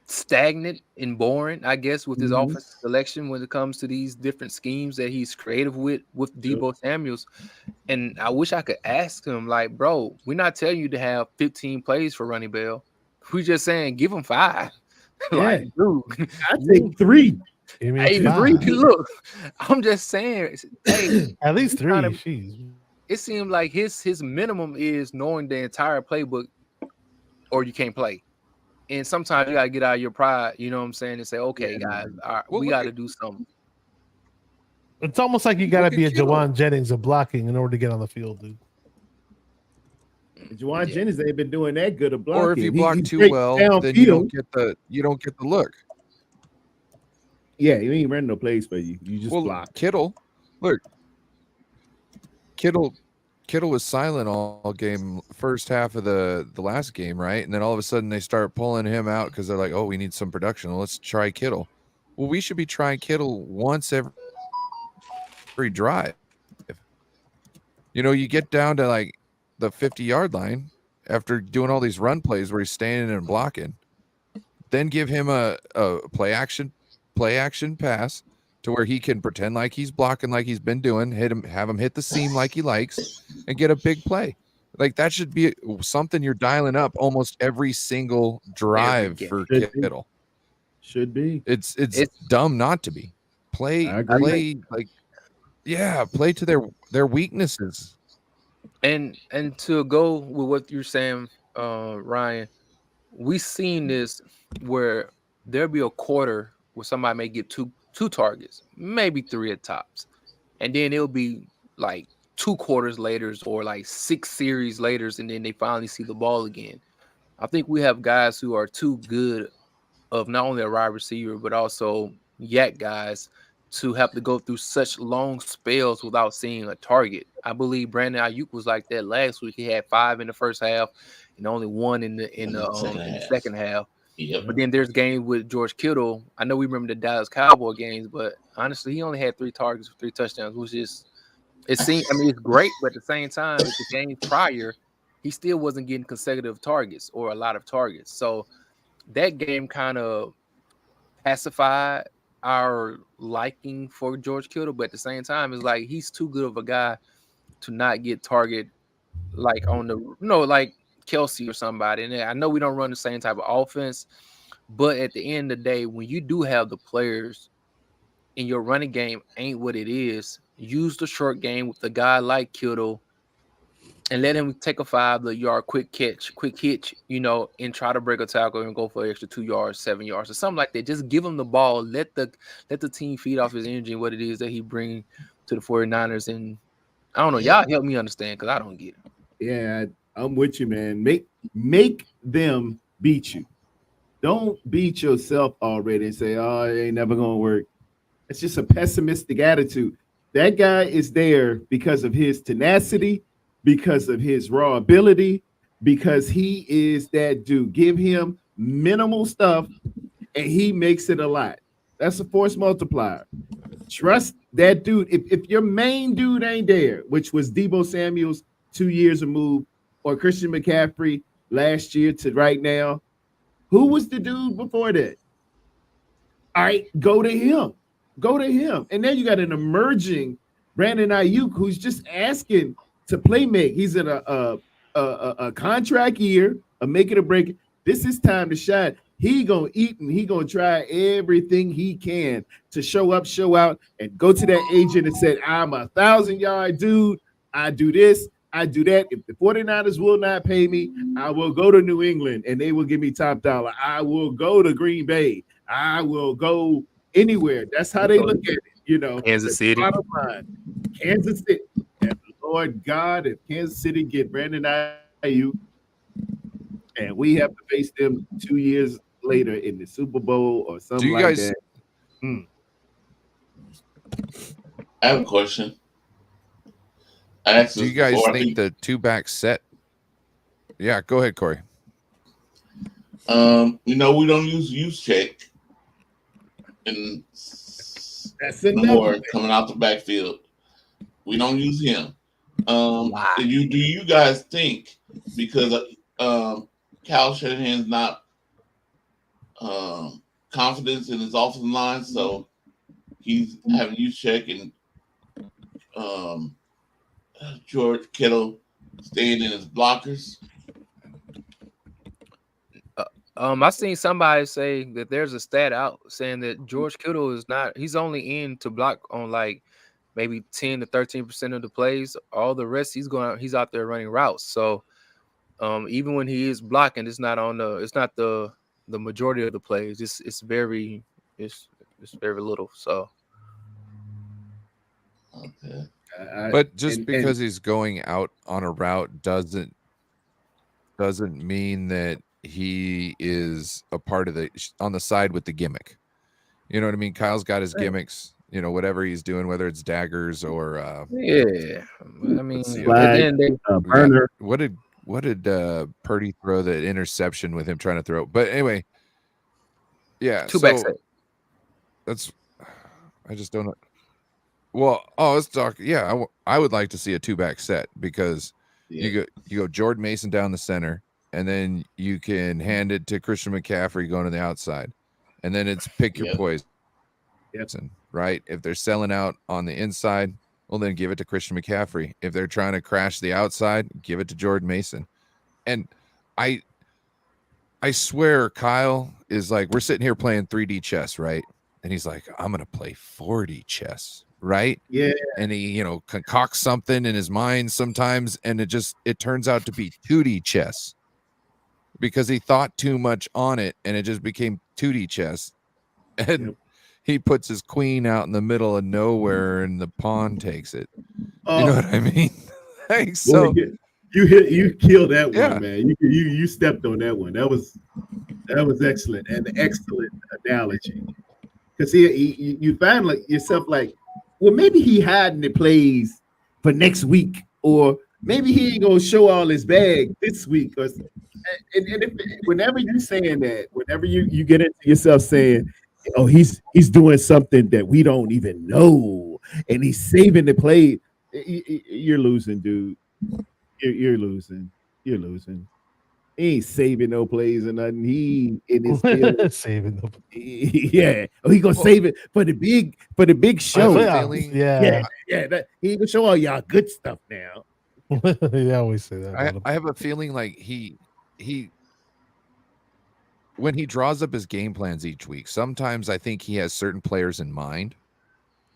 stagnant and boring, I guess, with his Mhm. offensive selection when it comes to these different schemes that he's creative with Debo Samuels. And I wish I could ask him, like, bro, we're not telling you to have 15 plays for Running Bell. We're just saying give him 5. Like, dude, I take 3. Give me hey, 3. Look, I'm just saying, hey, at least 3. Jeez. It seemed like his minimum is knowing the entire playbook, or you can't play. And sometimes you gotta get out of your pride, you know what I'm saying, and say, okay, guys, all right, we got to do something. It's almost like you got to be a Kittle. Jawan Jennings of blocking in order to get on the field, dude. Juwan Jennings ain't been doing that good of blocking. Or if you block He too breaks well, downfield. then you don't get the look. Yeah, you ain't running no plays for you. You just block. Kittle, look, Kittle was silent all game, first half of the last game, right? And then all of a sudden they start pulling him out because they're like, oh, we need some production. Let's try Kittle. Well, we should be trying Kittle once every drive. You know, you get down to like the 50-yard line after doing all these run plays where he's standing and blocking. Then give him a play action pass to where he can pretend like he's blocking like he's been doing, have him hit the seam like he likes, and get a big play. Like that should be something you're dialing up almost every single drive for Kittle. Should be. It's dumb not to be. Play to their weaknesses. And to go with what you're saying, Ryan, we've seen this where there'll be a quarter where somebody may get two targets, maybe 3 at tops, and then it'll be like 2 quarters later or like 6 series later, and then they finally see the ball again. I think we have guys who are too good of not only a wide receiver but also yak guys to have to go through such long spells without seeing a target. I believe Brandon Ayuk was like that last week. He had 5 in the first half and only 1 in the second half. Yep. But then there's games with George Kittle. I know we remember the Dallas Cowboy games, but honestly, he only had 3 targets for 3 touchdowns, which is it's great, but at the same time, with the game prior, he still wasn't getting consecutive targets or a lot of targets. So that game kind of pacified our liking for George Kittle, but at the same time, it's like he's too good of a guy to not get target like on the like Kelsey or somebody. And I know we don't run the same type of offense, but at the end of the day, when you do have the players and your running game ain't what it is, use the short game with a guy like Kittle and let him take a 5-yard quick hitch, and try to break a tackle and go for an extra 2 yards, 7 yards, or something like that. Just give him the ball, let the team feed off his energy and what it is that he brings to the 49ers. And I don't know, y'all help me understand because I don't get it. Yeah, I'm with you, man. Make them beat you. Don't beat yourself already and say, oh, it ain't never gonna work. It's just a pessimistic attitude. That guy is there because of his tenacity, because of his raw ability, because he is that dude. Give him minimal stuff and he makes it a lot. That's a force multiplier. Trust that dude. If your main dude ain't there, which was Debo Samuels 2 years removed, or Christian McCaffrey last year to right now, who was the dude before that? All right, go to him. Go to him. And then you got an emerging Brandon Ayuk who's just asking to play make. He's in a contract year, a make it or break it. This is time to shine. He gonna eat and he gonna try everything he can to show up, show out, and go to that agent and say, I'm a 1,000-yard dude. I do this, I do that. If the 49ers will not pay me, I will go to New England and they will give me top dollar. I will go to Green Bay. I will go anywhere. That's how they look at it, Kansas City. Bottom line, Kansas City. And Lord God, if Kansas City get Brandon Ayuk, and we have to face them 2 years later in the Super Bowl or something like that. I have a question. I asked Do this you guys before. I think the 2-back set? Yeah, go ahead, Corey. We don't use check and That's no another more thing. coming out the backfield. We don't use him. Why? Do you guys think because Kyle Shanahan's not confidence in his offensive line, so he's having you check and George Kittle staying in his blockers? I seen somebody say that there's a stat out saying that George Kittle is not. He's only in to block on like maybe 10 to 13% of the plays. All the rest, he's out there running routes. So even when he is blocking, it's not the majority of the plays. It's very little. So Okay. But just because he's going out on a route doesn't mean that he is a part of on the side with the gimmick. You know what I mean? Kyle's got his gimmicks, whatever he's doing, whether it's daggers or yeah. I mean, Flag, burner. What did Purdy throw the interception with him trying to throw? But anyway, yeah. 2-back so set. That's I just don't know. Well, let's talk. Yeah, I would like to see a 2-back set because you go Jordan Mason down the center, and then you can hand it to Christian McCaffrey going to the outside, and then it's pick your poison. Right? If they're selling out on the inside, well, then give it to Christian McCaffrey. If they're trying to crash the outside, give it to Jordan Mason. And I swear Kyle is like, we're sitting here playing 3D chess, right? And he's like, I'm gonna play 4D chess. Right? Yeah. And he, concocts something in his mind sometimes, and it turns out to be 2D chess because he thought too much on it, and it just became 2D chess. And he puts his queen out in the middle of nowhere, and the pawn takes it. You know what I mean? Like, so you killed that one, man. You stepped on that one. That was excellent, and excellent analogy. Because you find yourself like, well, maybe he hiding the plays for next week, or maybe he ain't gonna show all his bag this week. Whenever you're saying that, whenever you get into yourself saying, oh, he's doing something that we don't even know, and he's saving the play, you're losing, dude. You're losing. You're losing. He ain't saving no plays or nothing. He in his saving no plays. Yeah. Oh, he gonna save it for the big show. Yeah. He ain't gonna show all y'all good stuff now. They always say that. I have a feeling like he when he draws up his game plans each week, sometimes I think he has certain players in mind,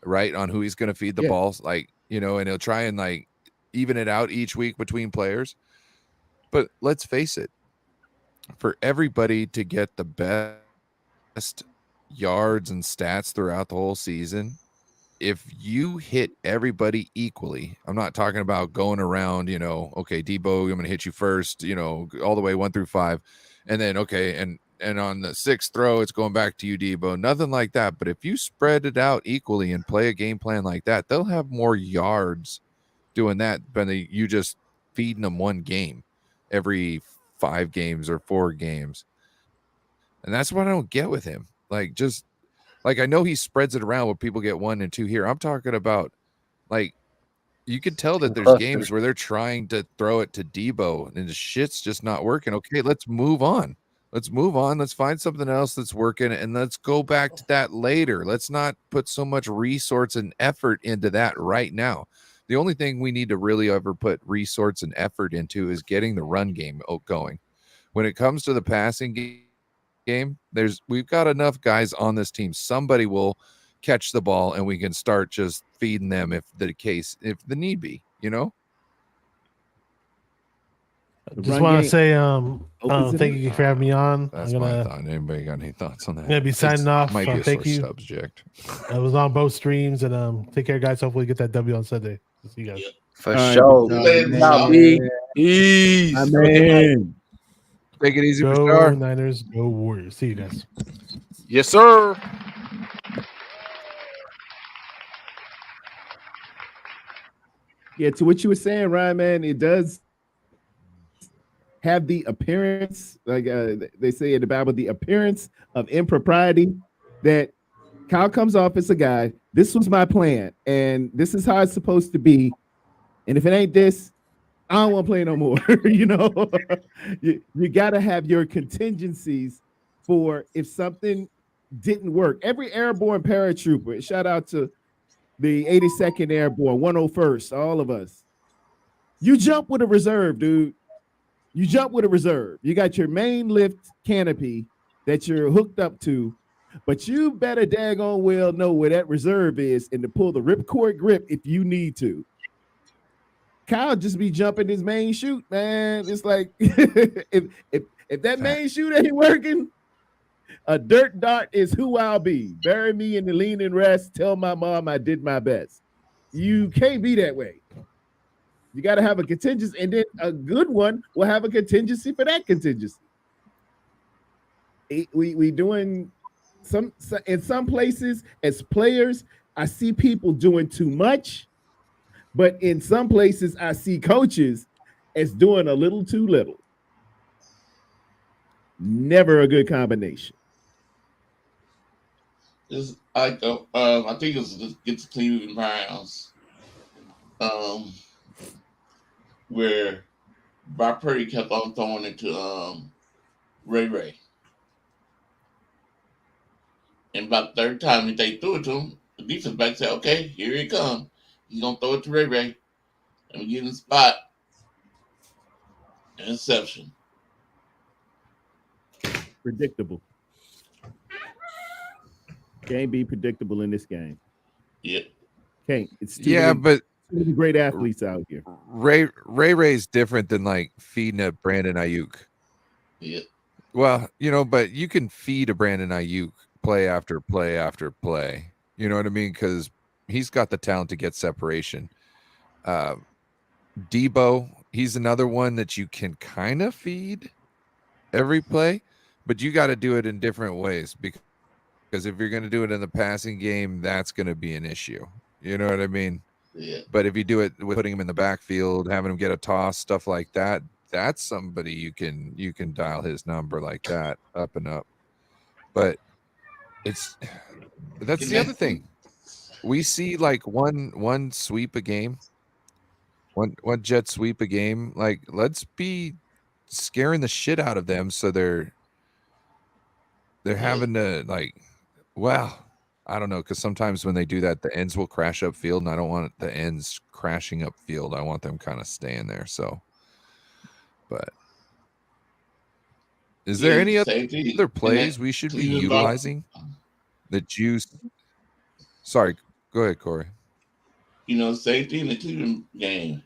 right, on who he's going to feed the balls, like, and he'll try and like even it out each week between players. But let's face it, for everybody to get the best yards and stats throughout the whole season, if you hit everybody equally, I'm not talking about going around, okay, Debo, I'm going to hit you first, all the way 1 through 5. And then, okay, and on the 6th throw, it's going back to you, Debo. Nothing like that. But if you spread it out equally and play a game plan like that, they'll have more yards doing that than you just feeding them one game every 5 games or 4 games. And that's what I don't get with him. Like, just like, I know he spreads it around where people get 1 and 2 here. I'm talking about, like, you could tell that there's games where they're trying to throw it to Debo and the shit's just not working. Okay, let's move on. Let's find something else that's working, and let's go back to that later. Let's not put so much resource and effort into that right now. The only thing we need to really ever put resource and effort into is getting the run game going. When it comes to the passing game, we've got enough guys on this team. Somebody will catch the ball, and we can start just feeding them if the need be. Just want to say, thank you for having me on. That's my thought. Anybody got any thoughts on that? I'm gonna be signing off. Might be a thank sore you. subject. I was on both streams, and take care, guys. Hopefully, get that W on Sunday. See you guys. For sure. Peace. Man. Take it easy, Go Bashar. Niners. Go Warriors. See you guys. Yes, sir. Yeah, to what you were saying, Ryan, man, it does have the appearance, like they say in the Bible, the appearance of impropriety that Kyle comes off as a guy. This was my plan, and this is how it's supposed to be. And if it ain't this, I don't want to play no more. You know, you got to have your contingencies for if something didn't work. Every airborne paratrooper, shout out to the 82nd Airborne, 101st, all of us. You jump with a reserve, dude. You jump with a reserve. You got your main lift canopy that you're hooked up to, but you better daggone well know where that reserve is and to pull the ripcord grip if you need to. Kyle just be jumping his main chute, man. It's like if that main chute ain't working, a dirt dart is who I'll be. Bury me in the lean and rest. Tell my mom I did my best. You can't be that way. You got to have a contingency, and then a good one will have a contingency for that contingency. We doing in some places as players, I see people doing too much, but in some places I see coaches as doing a little too little. Never a good combination. It's like I think it's against the Cleveland Browns, where Brock Purdy kept on throwing it to Ray. And about the third time that they threw it to him, the defense back said, okay, here he comes. He's going to throw it to Ray. And we get in the spot. Interception. Predictable. Can't be predictable in this game. Yeah. Can't. It's but too many great athletes out here. Ray's different than like feeding a Brandon Ayuk. Yeah. Well, but you can feed a Brandon Ayuk play after play after play. You know what I mean? Because he's got the talent to get separation. Debo, he's another one that you can kind of feed every play, but you got to do it in different ways because if you're going to do it in the passing game, that's going to be an issue. You know what I mean? Yeah. But if you do it with putting him in the backfield, having him get a toss, stuff like that, that's somebody you can dial his number like that up and up. But that's the other thing. We see like one sweep a game, one jet sweep a game. Like, let's be scaring the shit out of them so they're having to like, well, I don't know, because sometimes when they do that, the ends will crash up field, and I don't want the ends crashing up field. I want them kind of staying there. So, but is there any other plays we should be utilizing that you? Sorry, go ahead, Corey. Safety in the Cleveland game.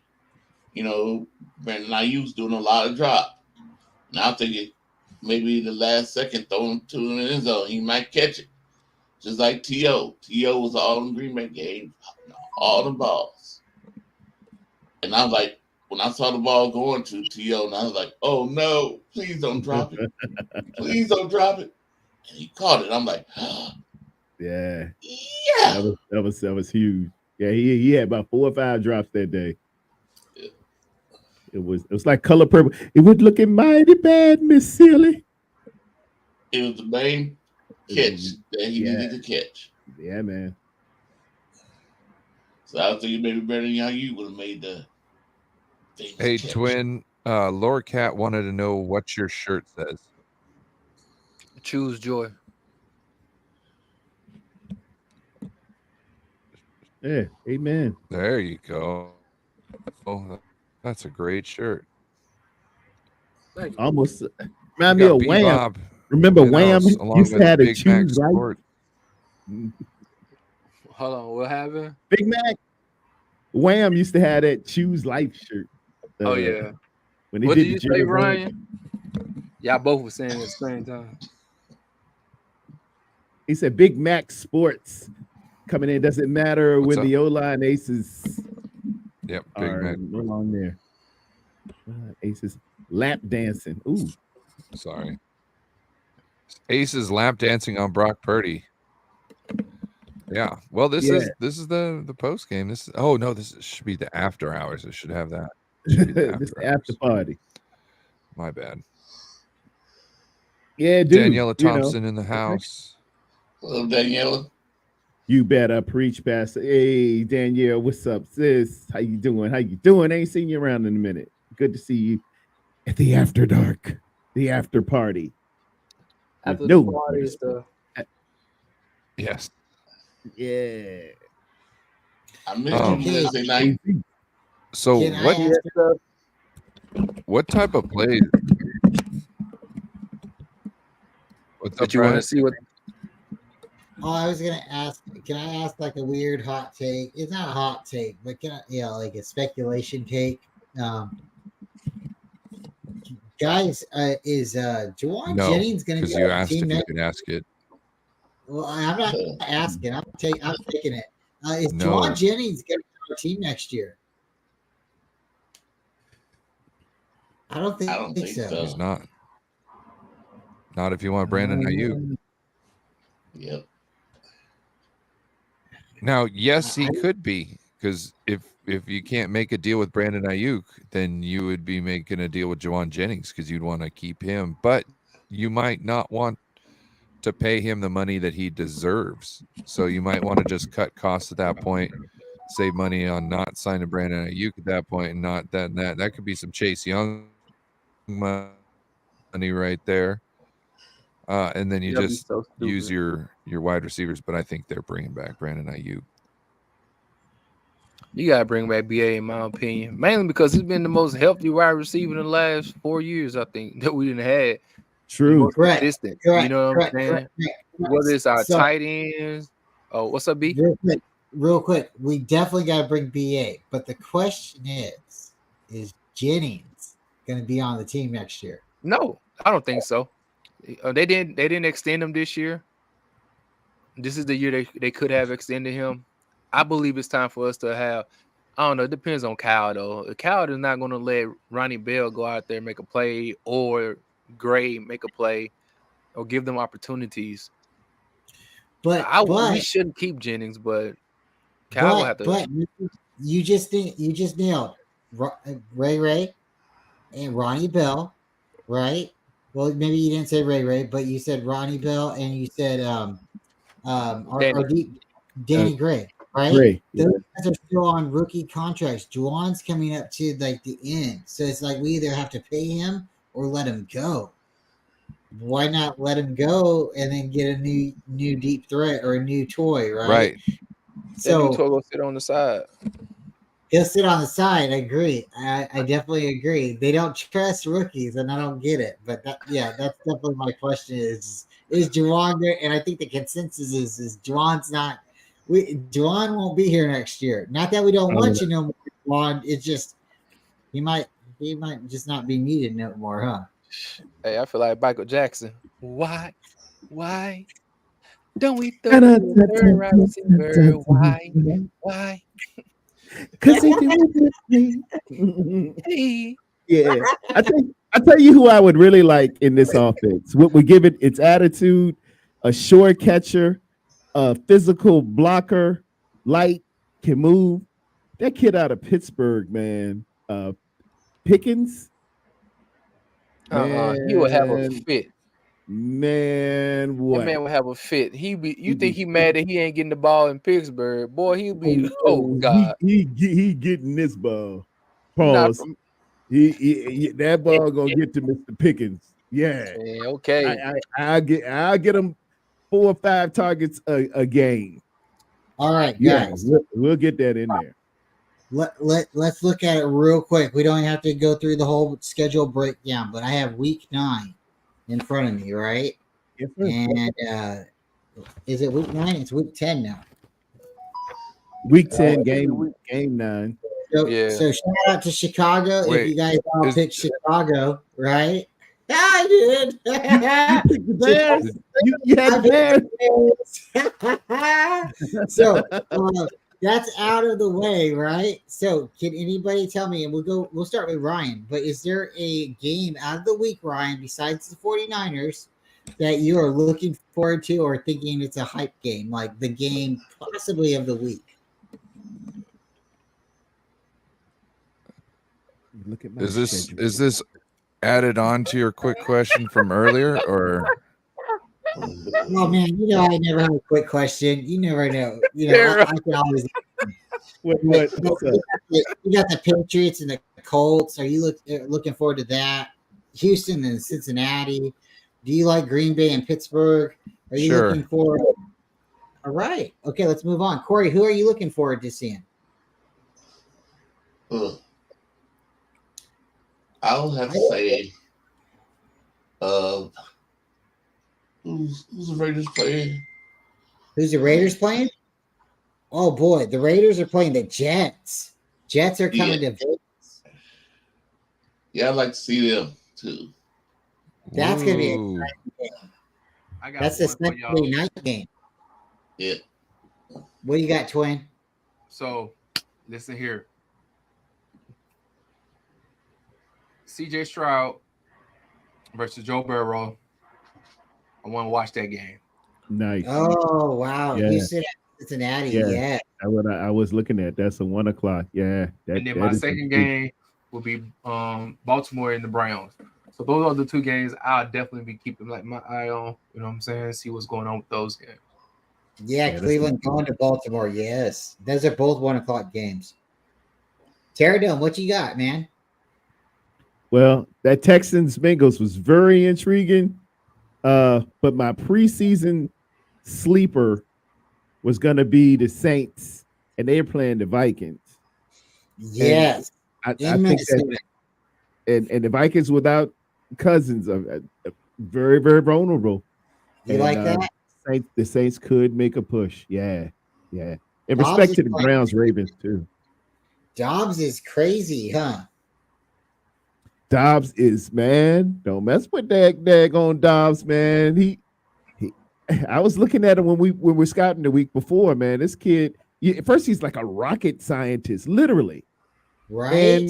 Brandon Ayuk's doing a lot of drop. Now I'm thinking maybe the last second throwing to him in the end zone, he might catch it. Just like T.O. T.O. was all in Green Bay game, all the balls. And I was like, when I saw the ball going to T.O., and I was like, oh no, please don't drop it. Please don't drop it. And he caught it. I'm like, yeah. Yeah. That was huge. Yeah, he had about 4 or 5 drops that day. Yeah. It was like color purple. It was looking mighty bad, Miss Silly. It was the main catch that he needed to catch. Yeah, man. So I was thinking maybe better than how you would have made the thing. Hey, catch. Twin, Laura Cat wanted to know what your shirt says. Choose joy. Yeah, amen. There you go. Oh, that's a great shirt. Almost remind me of Wham. Bebop Remember in Wham house, along used to with have a Big Mac choose right. Sport. Hold on, what happened? Big Mac. Wham used to have that choose life shirt. Oh yeah. When he What did did you the say, Jerry Ryan? Y'all both were saying it at the same time. He said Big Mac Sports coming in. Doesn't matter What's when the O-line aces Yep, Big are Mac. no longer there. Aces lap dancing. Ooh. Sorry. Aces lap dancing on Brock Purdy. Yeah. Well, this Yeah. is the post game. This should be the after hours. It should have that. It should be the This after after hours. party. My bad. Yeah, dude. Daniela Thompson in the house. Hello, Daniela. You better preach, Pastor. Hey, Danielle, what's up, sis? How you doing? How you doing? Ain't seen you around in a minute. Good to see you at the after dark, the after party. After With the no party Chris. stuff. Yes. Yeah. I missed you Wednesday night. So Can I ask what type of play? What's up, That you want Brian? to see what? Oh, I was gonna ask. Can I ask like a weird hot take? It's not a hot take, but can I, like a speculation take? Guys, is Juwan No, Jennings gonna be because you on the asked team if you next? could ask it. Well, I'm not asking. I'm taking it. Is No. Juwan Jennings gonna be on our team next year? I don't think so. He's not. Not if you want Brandon Ayuk. Yep. Now, yes, he could be, because if you can't make a deal with Brandon Ayuk, then you would be making a deal with Juwan Jennings because you'd want to keep him, but you might not want to pay him the money that he deserves. So you might want to just cut costs at that point, save money on not signing Brandon Ayuk at that point, and not that and that. That could be some Chase Young money right there. And then you That'd be just so stupid. use your wide receivers, but I think they're bringing back Brandon Ayuk. You gotta bring back BA in my opinion, mainly because he's been the most healthy wide receiver in the last 4 years. I think that we didn't have. True. Most Correct. consistent. Correct. You know what I'm saying? Correct. Whether it's our So- tight ends. Oh, what's up, B? Real quick, we definitely got to bring BA. But the question is Jennings going to be on the team next year? No, I don't think so. They didn't extend him this year. This is the year they could have extended him. I believe it's time for us to have. I don't know. It depends on Kyle though. Kyle is not going to let Ronnie Bell go out there and make a play, or Gray make a play, or give them opportunities. But we shouldn't keep Jennings, but Kyle will have to. But you just nailed Ray and Ronnie Bell, right? Well, maybe you didn't say Ray, but you said Ronnie Bell and you said Danny Gray, right? Gray. Those guys are still on rookie contracts. Juwan's coming up to like the end, so it's like we either have to pay him or let him go. Why not let him go and then get a new deep threat or a new toy, right? Right. So So go sit on the side. he'll sit on the side. I agree. I definitely agree. They don't trust rookies, and I don't get it. But that's definitely my question: is Juwan there? And I think the consensus is Juwan's not. Juwan won't be here next year. Not that we don't want you no more, Juwan. It's just he might just not be needed no more, huh? Hey, I feel like Michael Jackson. Why don't we throw the third wide receiver? Why? Because he can. Hey. Yeah, I tell you who I would really like in this offense. What would give it its attitude, a sure catcher, a physical blocker, light, can move. That kid out of Pittsburgh, man, Pickens. He would have a fit. Man, what? That man would have a fit. You think he mad that he ain't getting the ball in Pittsburgh? Boy, he'll be. Oh God, he getting this ball. Pause. He that ball gonna get to Mr. Pickens. Yeah. Okay. I'll get him 4 or 5 targets a game. All right, Yeah, guys. we'll get that in there. Let's look at it real quick. We don't have to go through the whole schedule breakdown, but I have week 9 in front of me, right? Yes, sir. And is it week 9? It's week 10 now. Week 10, game 9. So shout out to Chicago. If Wait, you guys all picked Chicago, right? I did. Bears. You had Bears. So that's out of the way, right? So can anybody tell me, and we'll start with Ryan, but is there a game out of the week, Ryan, besides the 49ers, that you are looking forward to or thinking it's a hype game, like the game possibly of the week? Look at my Is schedule. this added on to your quick question from earlier, or Oh man, you know I never have a quick question. You never know. You know I can always. What's up? You got the Patriots and the Colts. Are you looking forward to that? Houston and Cincinnati. Do you like Green Bay and Pittsburgh? Are you Sure. looking forward? All right. Okay, let's move on. Corey, who are you looking forward to seeing? I'll have to say, who's the Raiders playing? Who's the Raiders playing? Oh boy, the Raiders are playing the Jets. Jets are coming to Vegas. Yeah, I'd like to see them too. That's gonna be Ooh. I got that's the one for Sunday y'all. night game. Yeah. What you got, Twin? So, listen here. CJ Stroud versus Joe Burrow. I want to watch that game. Nice. Oh wow, Yeah. you said Cincinnati. Yeah. Yeah. That's what I was looking at. That's a 1 o'clock. Yeah. And then my second game will be Baltimore and the Browns. So those are the two games I'll definitely be keeping like my eye on. You know what I'm saying? See what's going on with those games. Yeah, that's Cleveland going to Baltimore. Yes, those are both 1 o'clock games. Terradome, what you got, man? Well, that Texans Bengals was very intriguing. But my preseason sleeper was gonna be the Saints, and they're playing the Vikings. Yes, I in think Minnesota. that, and the Vikings without Cousins are very, very vulnerable. You And, like that? The Saints could make a push. Yeah, yeah. And Dobbs respect is to the playing. Browns, Ravens too. Dobbs is crazy, huh? Dobbs is, man. Don't mess with dag on Dobbs, man. He I was looking at him when we were scouting the week before, man. This kid, at first he's like a rocket scientist, literally. Right?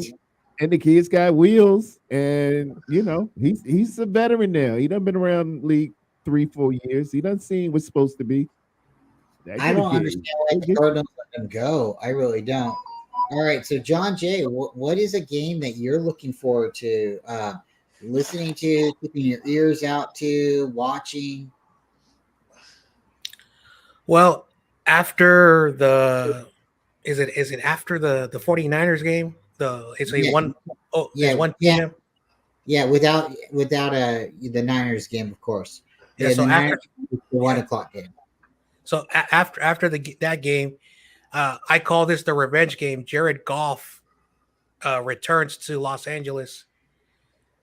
And the kid's got wheels, and he's a veteran now. He done been around the league 3-4 years. He doesn't seem what's supposed to be. I don't understand why the Cardinals let him go. I really don't. All right, so John Jay, what is a game that you're looking forward to, listening to, keeping your ears out to, watching? Well, after the is it after the 49ers game? It's a Yeah. one oh Yeah, it's 1 yeah. p.m. Yeah, without the Niners game, of course. Yeah, so the after Niners, the 1 o'clock game. So after that game, I call this the revenge game. Jared Goff returns to Los Angeles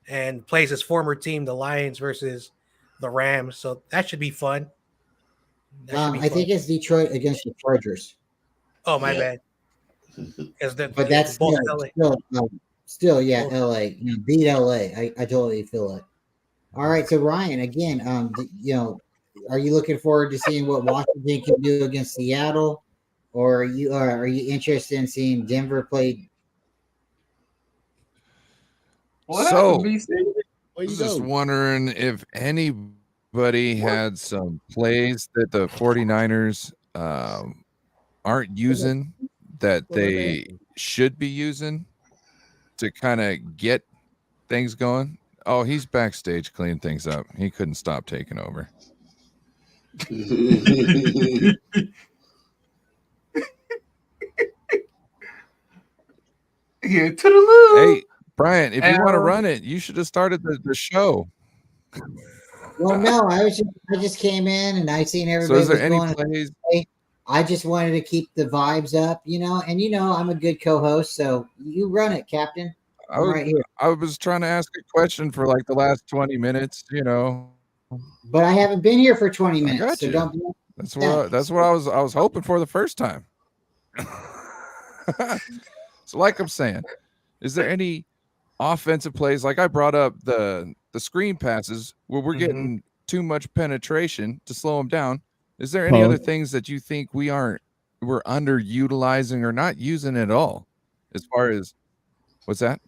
and plays his former team, the Lions, versus the Rams. So that should be fun. I think it's Detroit against the Chargers. Oh, my Yeah. bad. But that's both still, yeah, LA. Beat LA. I totally feel it. All right, so Ryan, again, are you looking forward to seeing what Washington can do against Seattle, or are you interested in seeing Denver play? What So- happened, BC? I was just wondering if anybody had some plays that the 49ers aren't using that they should be using to kind of get things going. Oh, he's backstage cleaning things up. He couldn't stop taking over. Yeah, to the loo. Hey, Brian, if you want to Al. run it, you should have started the show. Well, no, I just came in and I seen So everybody is there was any going. plays? I just wanted to keep the vibes up, and I'm a good co-host, so you run it, Captain. I I'm was, right here. I was trying to ask a question for like the last 20 minutes, But I haven't been here for 20 I minutes, got so you. don't. That's what I was hoping for the first time. So like I'm saying, is there any offensive plays? Like I brought up the screen passes where we're getting too much penetration to slow them down. Is there any other things that you think we're underutilizing or not using at all? As far as what's that?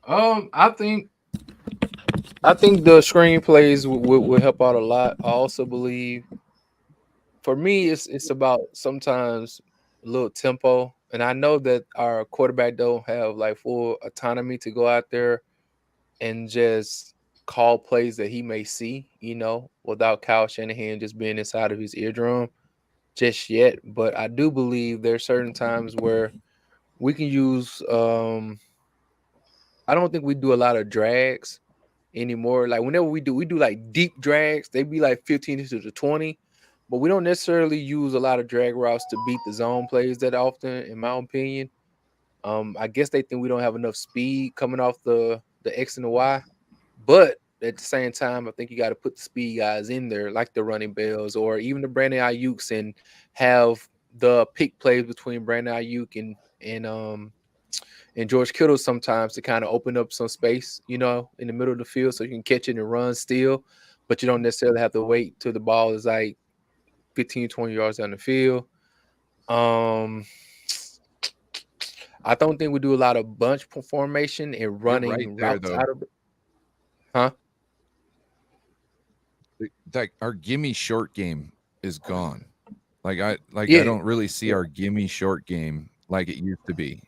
I think I think the screenplays would help out a lot. I also believe, for me, it's about sometimes a little tempo, and I know that our quarterback don't have like full autonomy to go out there and just call plays that he may see, without Kyle Shanahan just being inside of his eardrum just yet. But I do believe there's certain times where we can use. I don't think we do a lot of drags anymore. Like whenever we do like deep drags. They be like 15 to the 20, but we don't necessarily use a lot of drag routes to beat the zone plays that often, in my opinion. I guess they think we don't have enough speed coming off the X and the Y, but at the same time, I think you got to put the speed guys in there, like the running bells or even the Brandon Ayuk's, and have the pick plays between Brandon Ayuk and George Kittle sometimes to kind of open up some space, in the middle of the field so you can catch it and run still, but you don't necessarily have to wait till the ball is like 15, 20 yards down the field. I don't think we do a lot of bunch formation and running right there, routes though. out of it. Huh? Like our gimme short game is gone. Like I Yeah. don't really see our gimme short game like it used to be.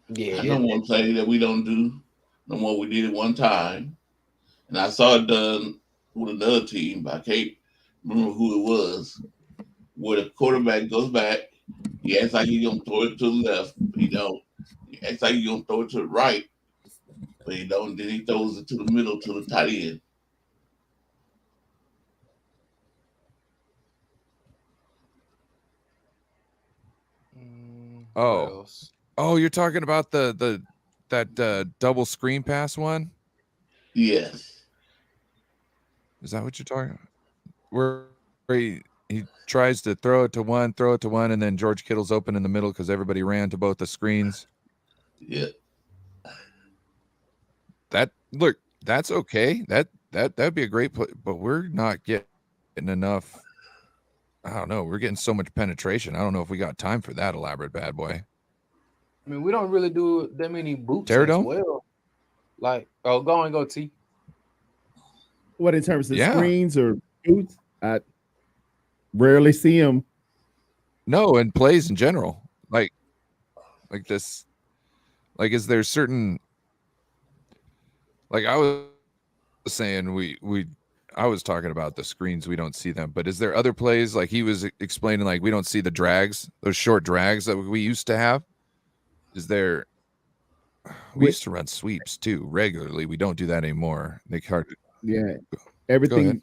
Yeah. I know one play that we don't do no more. We did it one time, and I saw it done with another team, but I can't remember who it was. Where the quarterback goes back, he acts like he's gonna throw it to the left, but he don't. He acts like he's gonna throw it to the right, but he don't. Then he throws it to the middle to the tight end. What Oh. else? Oh, you're talking about that double screen pass one? Yes. Is that what you're talking about? Where he tries to throw it to one, and then George Kittle's open in the middle because everybody ran to both the screens. Yeah. That's okay. That'd be a great play, but we're not getting enough. I don't know. We're getting so much penetration. I don't know if we got time for that elaborate bad boy. I mean, we don't really do that many boots Terror as Dome? well. Like, go T. What in terms of Yeah. screens or boots? I rarely see them. No, and plays in general. Like this. Like, is there certain, like I was saying, I was talking about the screens, we don't see them, but is there other plays like he was explaining, like we don't see the drags, those short drags that we used to have? Is there? We used to run sweeps too regularly. We don't do that anymore. They hard. Yeah. Everything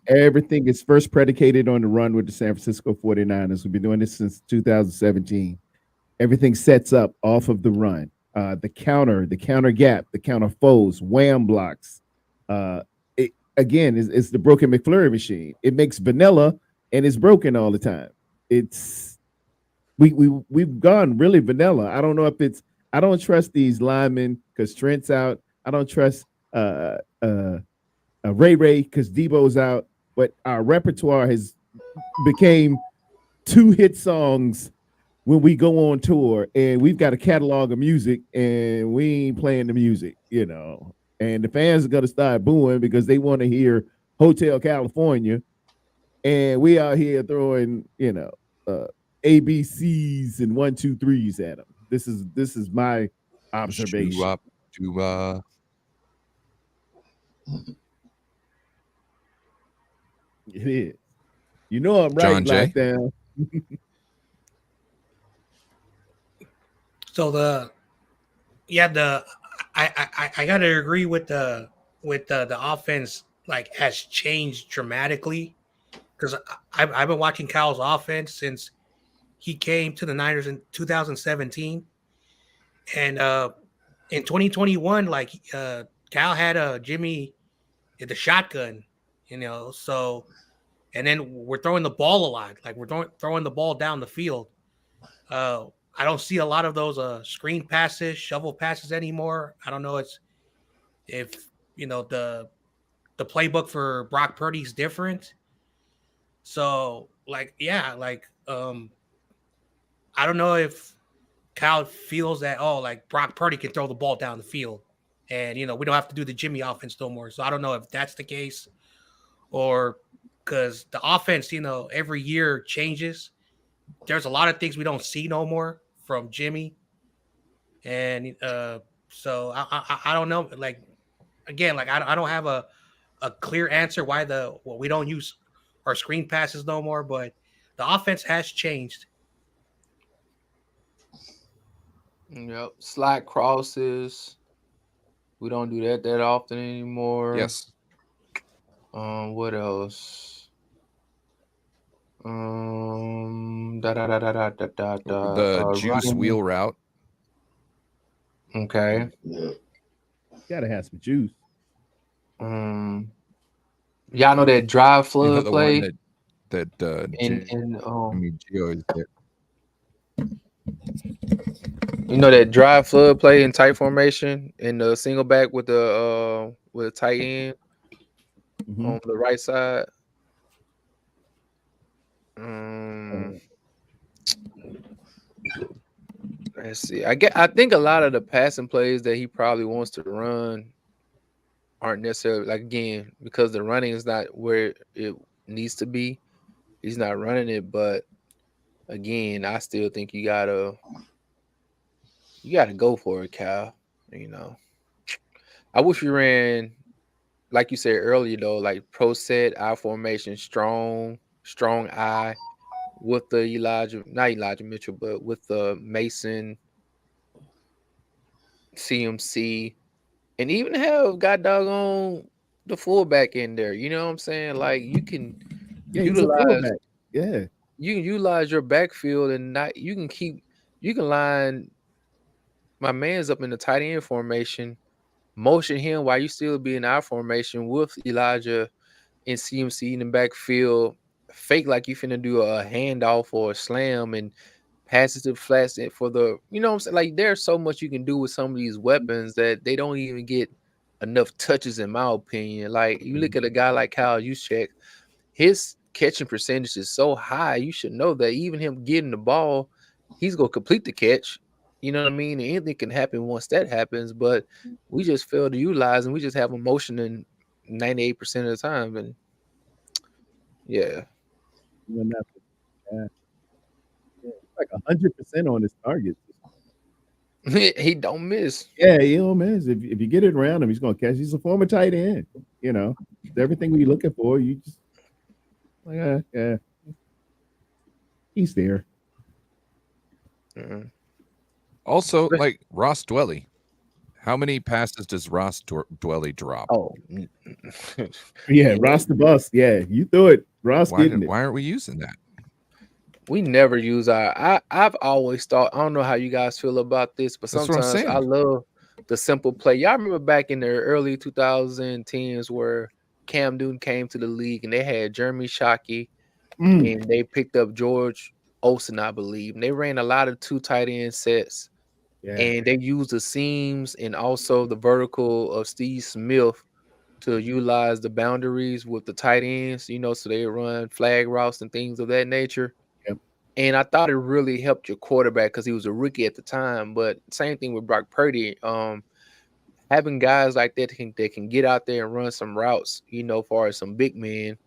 is first predicated on the run with the San Francisco 49ers. We've been doing this since 2017. Everything sets up off of the run. The counter gap, the counter foes, wham blocks. It again is the broken McFlurry machine. It makes vanilla and it's broken all the time. It's we've gone really vanilla. I don't know if it's, I don't trust these linemen because Trent's out. I don't trust Ray because Debo's out. But our repertoire has became 2 hit songs when we go on tour, and we've got a catalog of music and we ain't playing the music, and the fans are going to start booing because they want to hear Hotel California. And we out here throwing, ABCs and 1, 2, 3s at them. This is my observation. It is. I'm right, John Jay? Lockdown. So I gotta agree with the offense, like, has changed dramatically, because I've been watching Kyle's offense since he came to the Niners in 2017, and in 2021, like, Kyle had Jimmy the shotgun, so, and then we're throwing the ball a lot, like we're throwing the ball down the field. I don't see a lot of those screen passes, shovel passes anymore. I don't know if the playbook for Brock Purdy is different. So, I don't know if Kyle feels that, like, Brock Purdy can throw the ball down the field. and we don't have to do the Jimmy offense no more. So I don't know if that's the case, or because the offense, every year changes. There's a lot of things we don't see no more from Jimmy, and so I don't know. Like again, like I don't have a clear answer why we don't use our screen passes no more, but the offense has changed. Yep. Slot crosses. We don't do that often anymore. Yes. What else? The juice running. wheel route. Okay. Yeah. Gotta have some juice. Y'all know that drive flood the play? one that Gio is there. You know that drive flood play in tight formation in the single back with the tight end on the right side. Let's see. I think a lot of the passing plays that he probably wants to run aren't necessarily, like, again, because the running is not where it needs to be. He's not running it, but again, I still think you gotta go for it, Cal. I wish we ran, like you said earlier, though, like pro set, I formation, strong eye with the not Elijah Mitchell, but with the Mason, CMC, and even have got doggone the fullback in there. You know what I'm saying? Like, you can utilize, you can utilize your backfield, and you can line my man's up in the tight end formation, motion him while you still be in our formation with Elijah and CMC in the backfield, fake like you finna do a handoff or a slam and pass it to the flats for the, you know what I'm saying? Like, there's so much you can do with some of these weapons that they don't even get enough touches, in my opinion. Like, you look at a guy like Kyle Juszczyk, his catching percentage is so high, you should know that even him getting the ball, he's going to complete the catch. You know what I mean? And anything can happen once that happens, but we just fail to utilize, and we just have emotion in 98% of the time. And yeah. Like 100% on his target. He don't miss. Yeah, he don't miss. If you get it around him, he's gonna catch. He's a former tight end. Everything we're looking for, you just like, yeah, he's there. Also, like Ross Dwelly. How many passes does Ross Dwelly drop? Oh, yeah, Ross the bus. Yeah, you threw it. Ross getting it. Why aren't we using that? We never use I've always thought, I don't know how you guys feel about this, but sometimes I love the simple play. Y'all remember back in the early 2010s where Cam Newton came to the league and they had Jeremy Shockey and they picked up George Olsen, I believe. And they ran a lot of 2 tight end sets. Yeah. And they used the seams and also the vertical of Steve Smith to utilize the boundaries with the tight ends, so they run flag routes and things of that nature. And I thought it really helped your quarterback because he was a rookie at the time. But same thing with Brock Purdy. Having guys like that that can get out there and run some routes, far as some big men,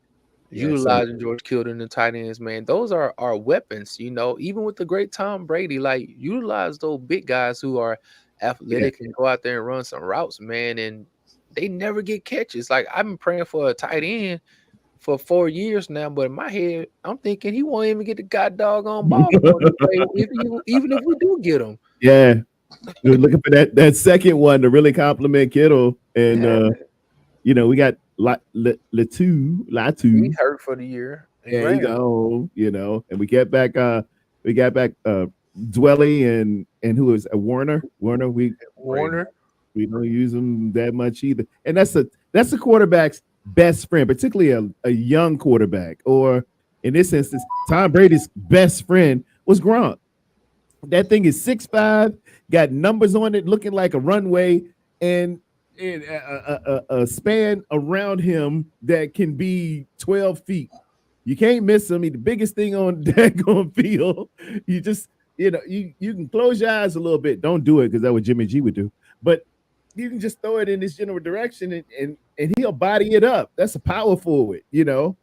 utilizing George Kittle and the tight ends, man, those are weapons, even with the great Tom Brady, like, utilize those big guys who are athletic and go out there and run some routes, man, and they never get catches. Like, I've been praying for a tight end for 4 years now, but in my head, I'm thinking he won't even get the god doggone ball even if we do get him. Yeah, we're looking for that second one to really compliment Kittle, and we got Latu. He hurt for the year. Yeah, he go. And we got back Dwelly and who is Warner. Warner. We don't use him that much either, and that's the quarterback's best friend, particularly a young quarterback, or in this instance, Tom Brady's best friend was Gronk. That thing is 6'5", got numbers on it, looking like a runway, and a span around him that can be 12 feet. You can't miss him. He's the biggest thing on daggone field. You just, you can close your eyes a little bit. Don't do it because that's what Jimmy G would do. But you can just throw it in this general direction and he'll body it up. That's a power forward, you know.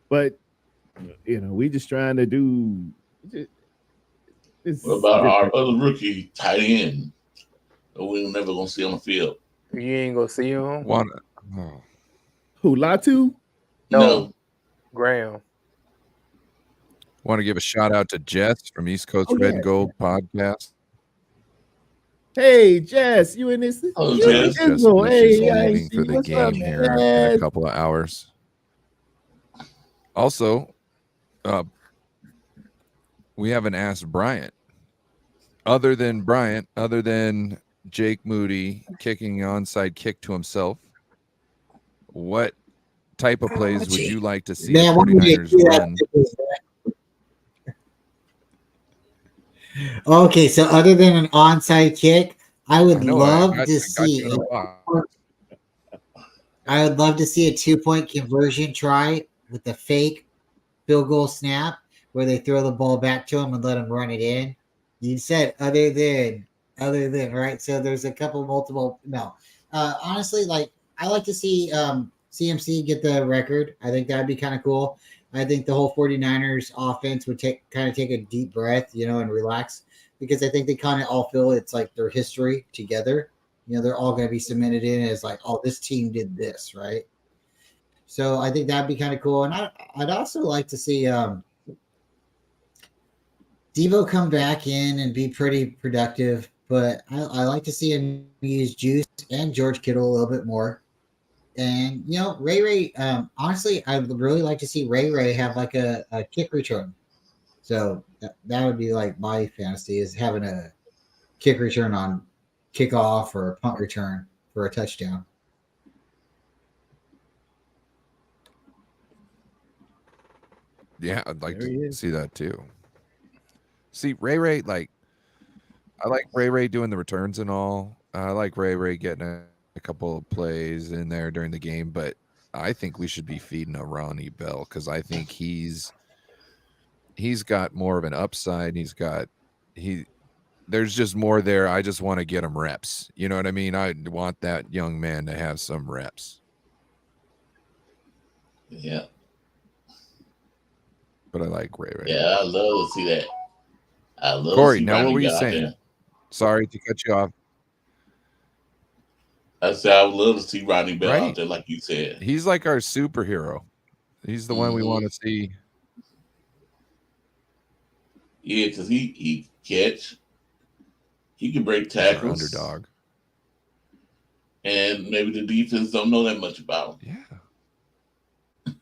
But you know, we just trying to do. What about our other rookie tight end that we're never gonna see on the field? You ain't gonna see him. Who, Latu? No. Graham. Want to give a shout out to Jess from East Coast Oh, Red yeah. and Gold podcast. Hey, Jess, you in this? Oh, You in Jess. this Just one? Hey, she's I leaving see. for the What's up, game here in a Jess? couple of hours. Also, we haven't asked Bryant. Other than Jake Moody kicking an onside kick to himself, what type of plays would you like to see the Man, what would you 49ers do run? Okay, so other than an onside kick, I would I know, love I to got see. you in a box. I would love to see a 2-point conversion try with the fake field goal snap where they throw the ball back to him and let him run it in. You said other than right. So there's a couple multiple. No, honestly, like I like to see CMC get the record. I think that'd be kind of cool. I think the whole 49ers offense would take a deep breath, you know, and relax, because I think they kind of all feel it's like their history together. You know, they're all going to be cemented in as like, oh, this team did this, right? So I think that'd be kind of cool. And I'd also like to see Devo come back in and be pretty productive, but I like to see him use Juice and George Kittle a little bit more. And, you know, Ray, honestly, I'd really like to see Ray have like a kick return. So that would be like my fantasy, is having a kick return on kickoff or a punt return for a touchdown. Yeah, I'd like There he to is. see that too. See, Ray, like, I like Ray doing the returns and all. I like Ray getting a couple of plays in there during the game, but I think we should be feeding a Ronnie Bell, because I think he's got more of an upside. There's just more there. I just want to get him reps. You know what I mean? I want that young man to have some reps. Yeah. But I like Ray. Yeah, I love to see that. I love Corey, to see now what Ronnie were you Bell out saying? there. Sorry to cut you off. I said I would love to see Ronnie Bell Right. out there, like you said. He's like our superhero. He's the one we want to see. Yeah, because he catch, he can break He's our tackles, underdog. and maybe the defense don't know that much about him, Yeah.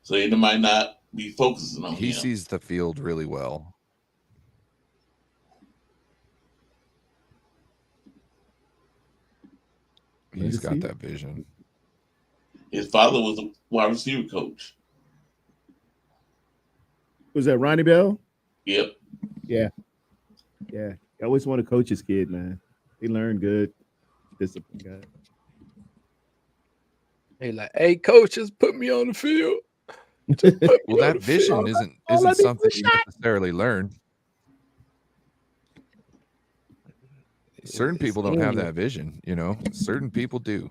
so they might not be focusing on He him. sees the field really well. He's got Legacy. that vision. His father was a wide receiver coach. Was that Ronnie Bell? Yep. Yeah. I always want to coach his kid, man. He learned good. Discipline guy. He like, hey, coach, just put me on the field. Well, that vision isn't something you necessarily learn. Certain people don't have that vision, you know. Certain people do.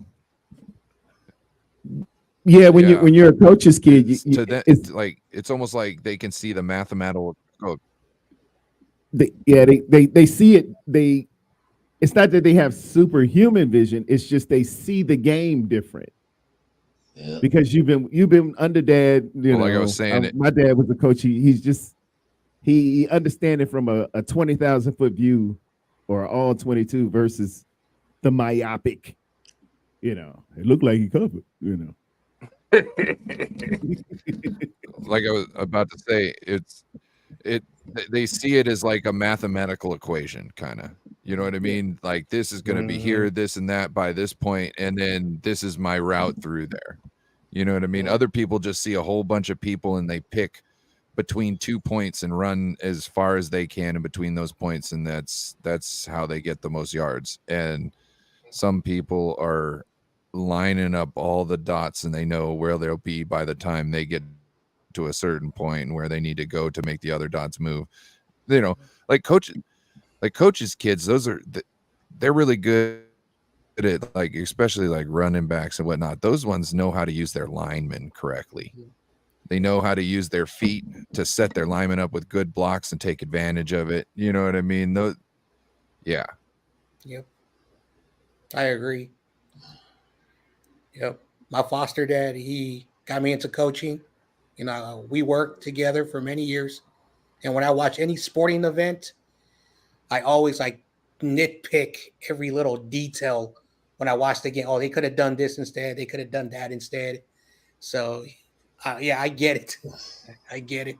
Yeah, when Yeah. you're a coach's kid, To them, it's almost like they can see the mathematical. they see it. It's not that they have superhuman vision. It's just they see the game different. Yeah. Because you've been under dad. Well, like I was saying, my dad was a coach. He understand it from a 20,000 foot view, or all 22 versus the myopic. You know, it looked like he covered. You know. Like I was about to say, they see it as like a mathematical equation, kind of. You know what I mean? Like, this is going to be here, this and that by this point, and then this is my route through there. You know what I mean? Other people just see a whole bunch of people and they pick between 2 points and run as far as they can in between those points, and that's how they get the most yards. And some people are lining up all the dots and they know where they'll be by the time they get to a certain point and where they need to go to make the other dots move. You know, like coaches kids, they're really good at it, like especially like running backs and whatnot. Those ones know how to use their linemen correctly. They know how to use their feet to set their linemen up with good blocks and take advantage of it. You know what I mean? Those, yeah. Yep. I agree. Yep. My foster dad, he got me into coaching. You know, we worked together for many years. And when I watch any sporting event, I always like nitpick every little detail when I watch the game. Oh, they could have done this instead. They could have done that instead. So, yeah, I get it. I get it.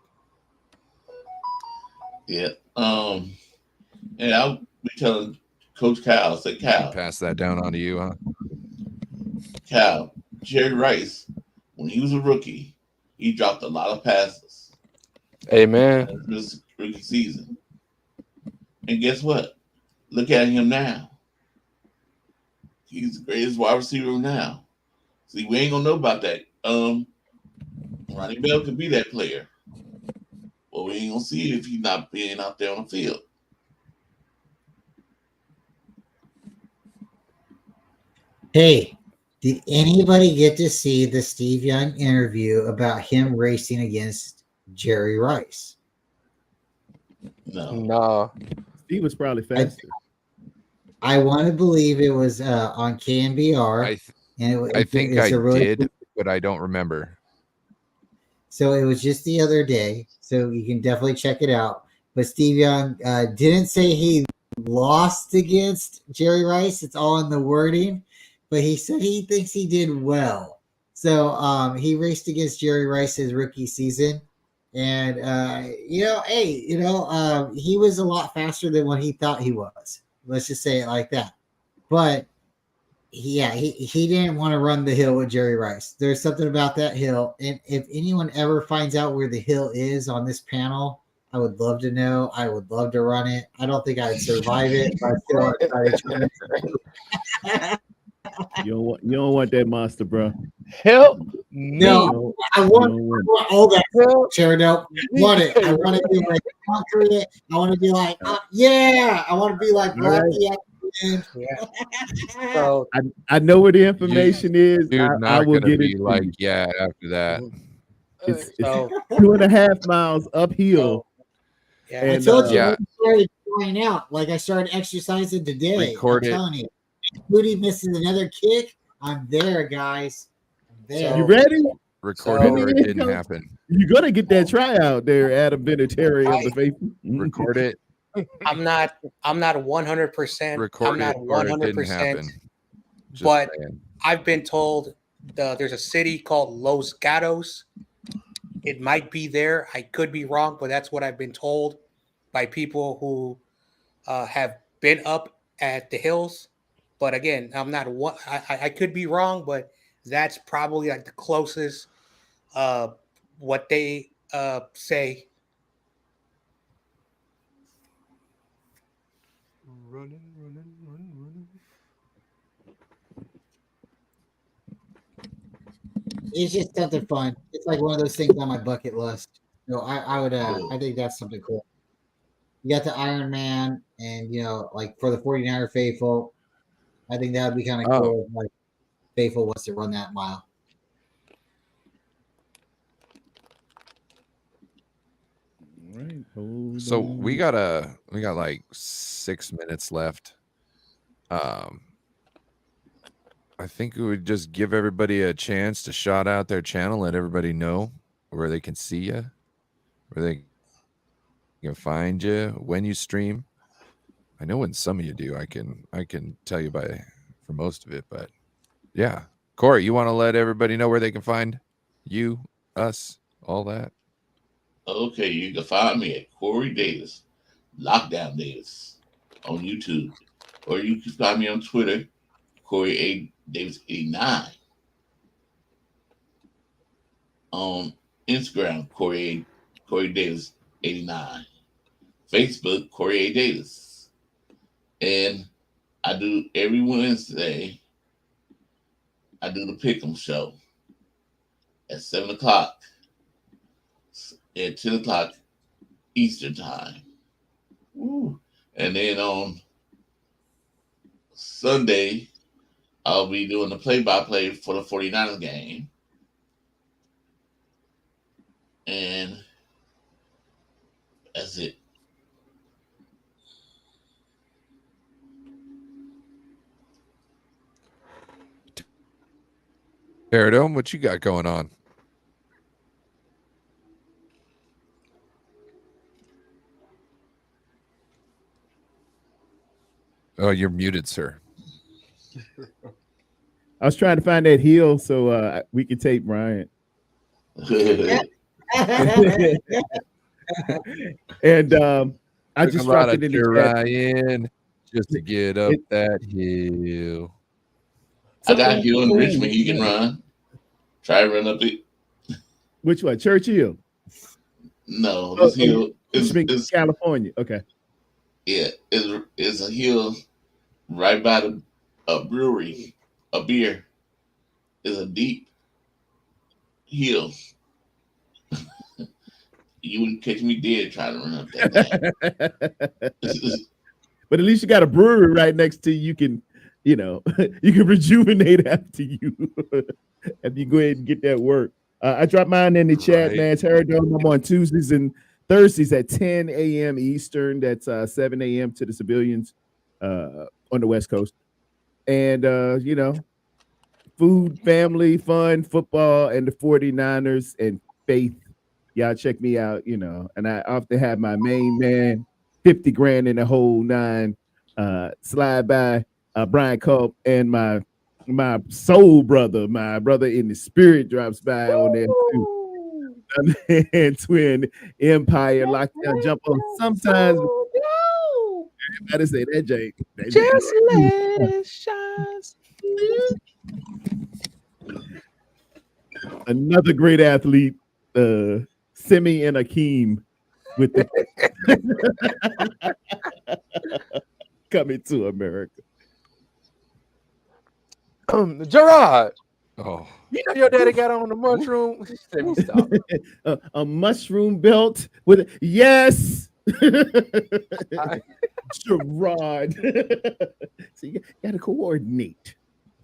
Yeah. And I'll be telling Coach Cal, say, Cal, Pass that down onto you, huh? Cal, Jerry Rice, when he was a rookie, he dropped a lot of passes Amen. this rookie season. And guess what? Look at him now. He's the greatest wide receiver now. See, we ain't gonna know about that. Ronnie Bell could be that player. Well, we ain't gonna see it if he's not being out there on the field. Hey, did anybody get to see the Steve Young interview about him racing against Jerry Rice? No. Nah. He was probably faster. I want to believe it was on KNBR. I think I did, but I don't remember. So it was just the other day. So you can definitely check it out. But Steve Young didn't say he lost against Jerry Rice. It's all in the wording. But he said he thinks he did well. So he raced against Jerry Rice his rookie season. And, he was a lot faster than what he thought he was. Let's just say it like that. But, he didn't want to run the hill with Jerry Rice. There's something about that hill. And if anyone ever finds out where the hill is on this panel, I would love to know. I would love to run it. I don't think I'd survive it, but I still want to try. You don't want that monster, bro. Help No, I want all that chair. No, want it. I want to be like conquer it. I want to be like, I want to be like Rocky. So I know where the information is. Dude, I not will gonna get be it. like, yeah, after that. It's So 2.5 miles uphill. yeah, I And, told you yeah. I started trying out. Like I started exercising today. Record I'm it. telling you. Moody misses another kick. I'm there, guys. I'm there. You ready? Record So- it or it didn't happen. You're gonna get that tryout there, Adam Vinatieri of the faithful. Record it. I'm not 100%. Record I'm not it or it didn't 100%. happen. Just But saying. I've been told there's a city called Los Gatos. It might be there. I could be wrong, but that's what I've been told by people who have been up at the hills. But again, I'm not one. I could be wrong, but that's probably like the closest what they say. Running. It's just something fun. It's like one of those things on my bucket list. So I would I think that's something cool. You got the Iron Man and like for the 49er faithful, I think that would be kind of cool if like faithful wants to run that mile. Right, hold So on. we got like 6 minutes left. I think we would just give everybody a chance to shout out their channel, let everybody know where they can see you, where they can find you when you stream. I know when some of you do, I can tell you for most of it, but yeah. Corey, you want to let everybody know where they can find you, us, all that? Okay, you can find me at Corey Davis, Lockdown Davis, on YouTube, or you can find me on Twitter, Corey A. Davis 89, on Instagram, Corey Davis 89, Facebook, Corey A. Davis, and I do every Wednesday. I do the Pick'em show at 7:00 at 10:00 Eastern time. Woo. And then on Sunday, I'll be doing the play-by-play for the 49ers game. And that's it. Paradome, what you got going on? Oh, you're muted, sir. I was trying to find that heel so we could tape Ryan. And I just dropped it in the chat. Ryan just to get up that hill. I got Hill in Richmond. You can run. Try to run up it. Which one? Churchill? No, this hill is California. Okay. Yeah, it's a hill right by a brewery, a beer. It's a deep hill. You wouldn't catch me dead trying to run up that thing. But at least you got a brewery right next to you. You can, you can rejuvenate after you. If you go ahead and get that work. I dropped mine in the chat, man. It's Terradome. I'm on Tuesdays and Thursdays at 10 a.m. Eastern. That's 7 a.m. to the civilians on the West Coast. And, food, family, fun, football, and the 49ers and faith. Y'all check me out, and I often have my main man, 50 grand in the whole nine, slide by Brian Culp, and my soul brother, my brother in the spirit drops by on there too. And Twin Empire lockdown jump on sometimes. Everybody say that, Jake. Just let it shine. Another great athlete, Simi and Akeem with the coming to America. Gerard. Oh, You know your daddy got on the mushroom. Let me stop. A mushroom belt with yes. Gerard. So you got to coordinate.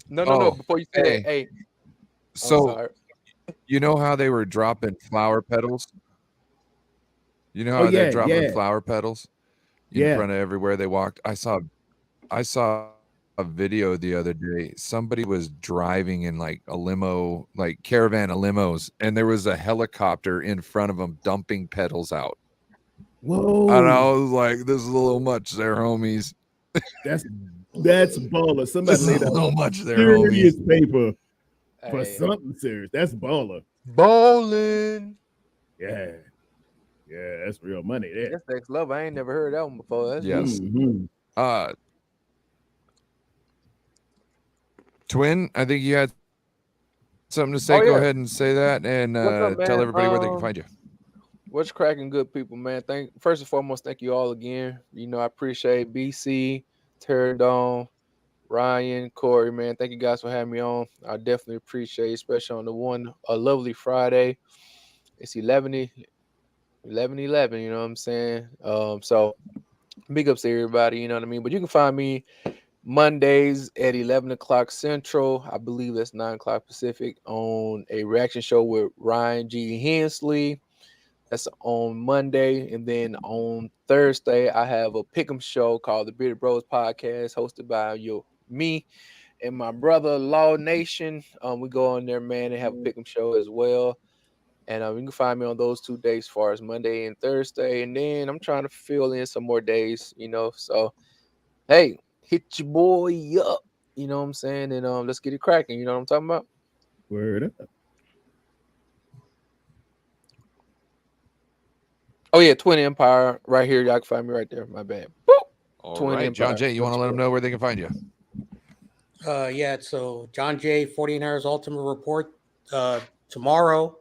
No. Before you say that, hey. So you know how they were dropping flower petals? You know how they're dropping flower petals in front of everywhere they walked? I saw a video the other day. Somebody was driving in like a limo, like caravan of limos, and there was a helicopter in front of them dumping petals out. Whoa. And I was like, this is a little much there, homies. That's baller. Somebody This is laid a out little much there, serious homies. paper for Hey. something serious. That's baller. Bowling. Yeah. Yeah, that's real money there. That's next level. I ain't never heard that one before. That's Yes. Mhm. Twin, I think you had something to say. Oh, Go yeah. ahead and say that, and What's up, man? tell everybody where they can find you. What's cracking, good people, man? First and foremost, thank you all again. I appreciate BC, Terradome, Ryan, Corey, man. Thank you guys for having me on. I definitely appreciate it, especially on a lovely Friday. It's 11:11, you know what I'm saying? So big ups to everybody, you know what I mean? But you can find me Mondays at 11 o'clock Central. I believe that's 9 o'clock Pacific on a reaction show with Ryan G. Hensley. That's on Monday. And then on Thursday, I have a pick'em show called the Bearded Bros Podcast, hosted by me and my brother, Law Nation. We go on there, man, and have a pick'em show as well. And you can find me on those 2 days as far as Monday and Thursday. And then I'm trying to fill in some more days, So, hey, hit your boy up. You know what I'm saying? And let's get it cracking. You know what I'm talking about? Word up. Oh, yeah, Twin Empire right here. Y'all can find me right there. My bad. All Twin right, John Empire. Jay, you want to let them know where they can find you? So John Jay, 49ers Ultimate Report. Tomorrow,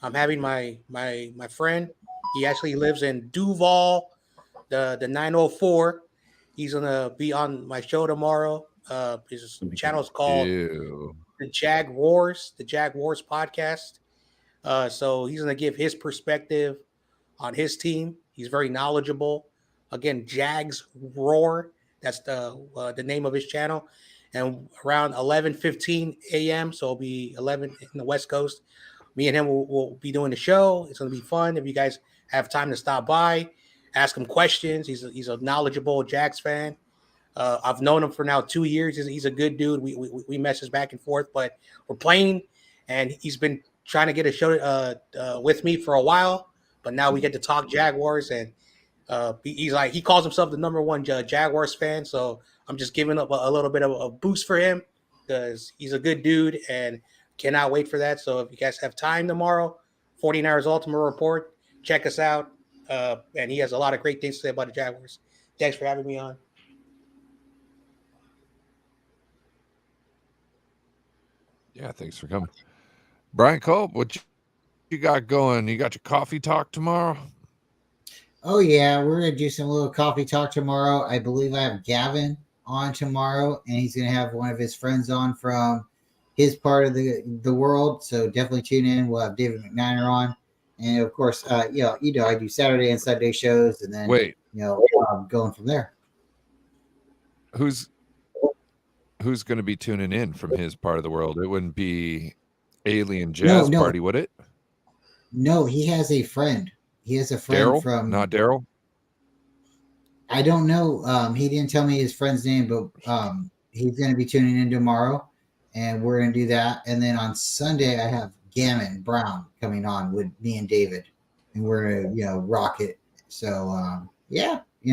I'm having my friend. He actually lives in Duval, the 904. He's gonna be on my show tomorrow. His channel is called Ew. the Jag Wars podcast. So he's gonna give his perspective on his team. He's very knowledgeable. Again, Jags Roar. That's the name of his channel. and around 11:15 a.m. So it'll be 11 in the West Coast. Me and him will be doing the show. It's going to be fun. If you guys have time to stop by, ask him questions. He's a knowledgeable Jags fan. I've known him for now 2 years. He's a good dude. We message back and forth, but we're playing, and he's been trying to get a show with me for a while. But now we get to talk Jaguars, and he calls himself the #1 Jaguars fan. So I'm just giving up a little bit of a boost for him because he's a good dude and cannot wait for that. So if you guys have time tomorrow, 49ers Ultimate Report, check us out. And he has a lot of great things to say about the Jaguars. Thanks for having me on. Yeah, thanks for coming. Brian Culp, what you got going? You got your coffee talk tomorrow? Oh yeah, we're gonna do some little coffee talk tomorrow. I believe I have Gavin on tomorrow, and he's gonna have one of his friends on from his part of the world. So definitely tune in. We'll have David McNiner on, and of course, I do Saturday and Sunday shows, and then going from there. Who's going to be tuning in from his part of the world? It wouldn't be Alien Jazz Party, would it? No, he has a friend. He has a friend Daryl? from Not Daryl? I don't know. He didn't tell me his friend's name, but he's going to be tuning in tomorrow, and we're going to do that. And then on Sunday, I have Gammon Brown coming on with me and David, and we're going to rock it. So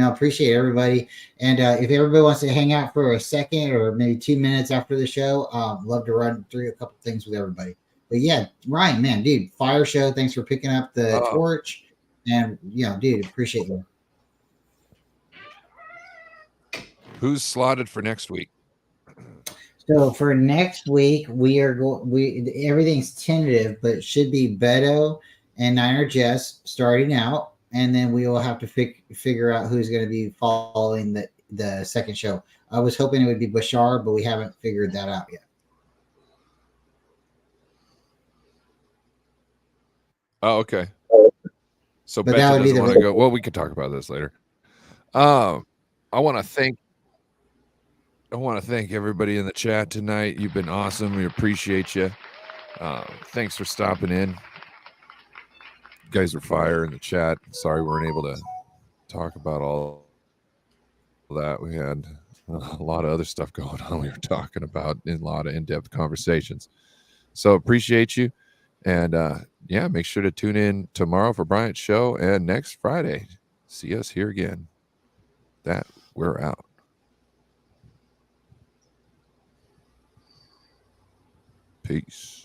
appreciate everybody. And if everybody wants to hang out for a second or maybe 2 minutes after the show, love to run through a couple things with everybody. But yeah, Ryan, man, dude, fire show. Thanks for picking up the torch. And dude, appreciate you. Who's slotted for next week? So for next week, everything's tentative, but it should be Beto and Niner Jess starting out. And then we will have to figure out who's going to be following the second show. I was hoping it would be Bashar, but we haven't figured that out yet. Oh, okay. So But Betcha that would be doesn't want to go. Well, we could talk about this later. I want to thank everybody in the chat tonight. You've been awesome. We appreciate you. Thanks for stopping in. You guys are fire in the chat. Sorry we weren't able to talk about all that. We had a lot of other stuff going on we were talking about in a lot of in-depth conversations. So appreciate you. And make sure to tune in tomorrow for Bryant's show and next Friday. See us here again. We're out. Peace.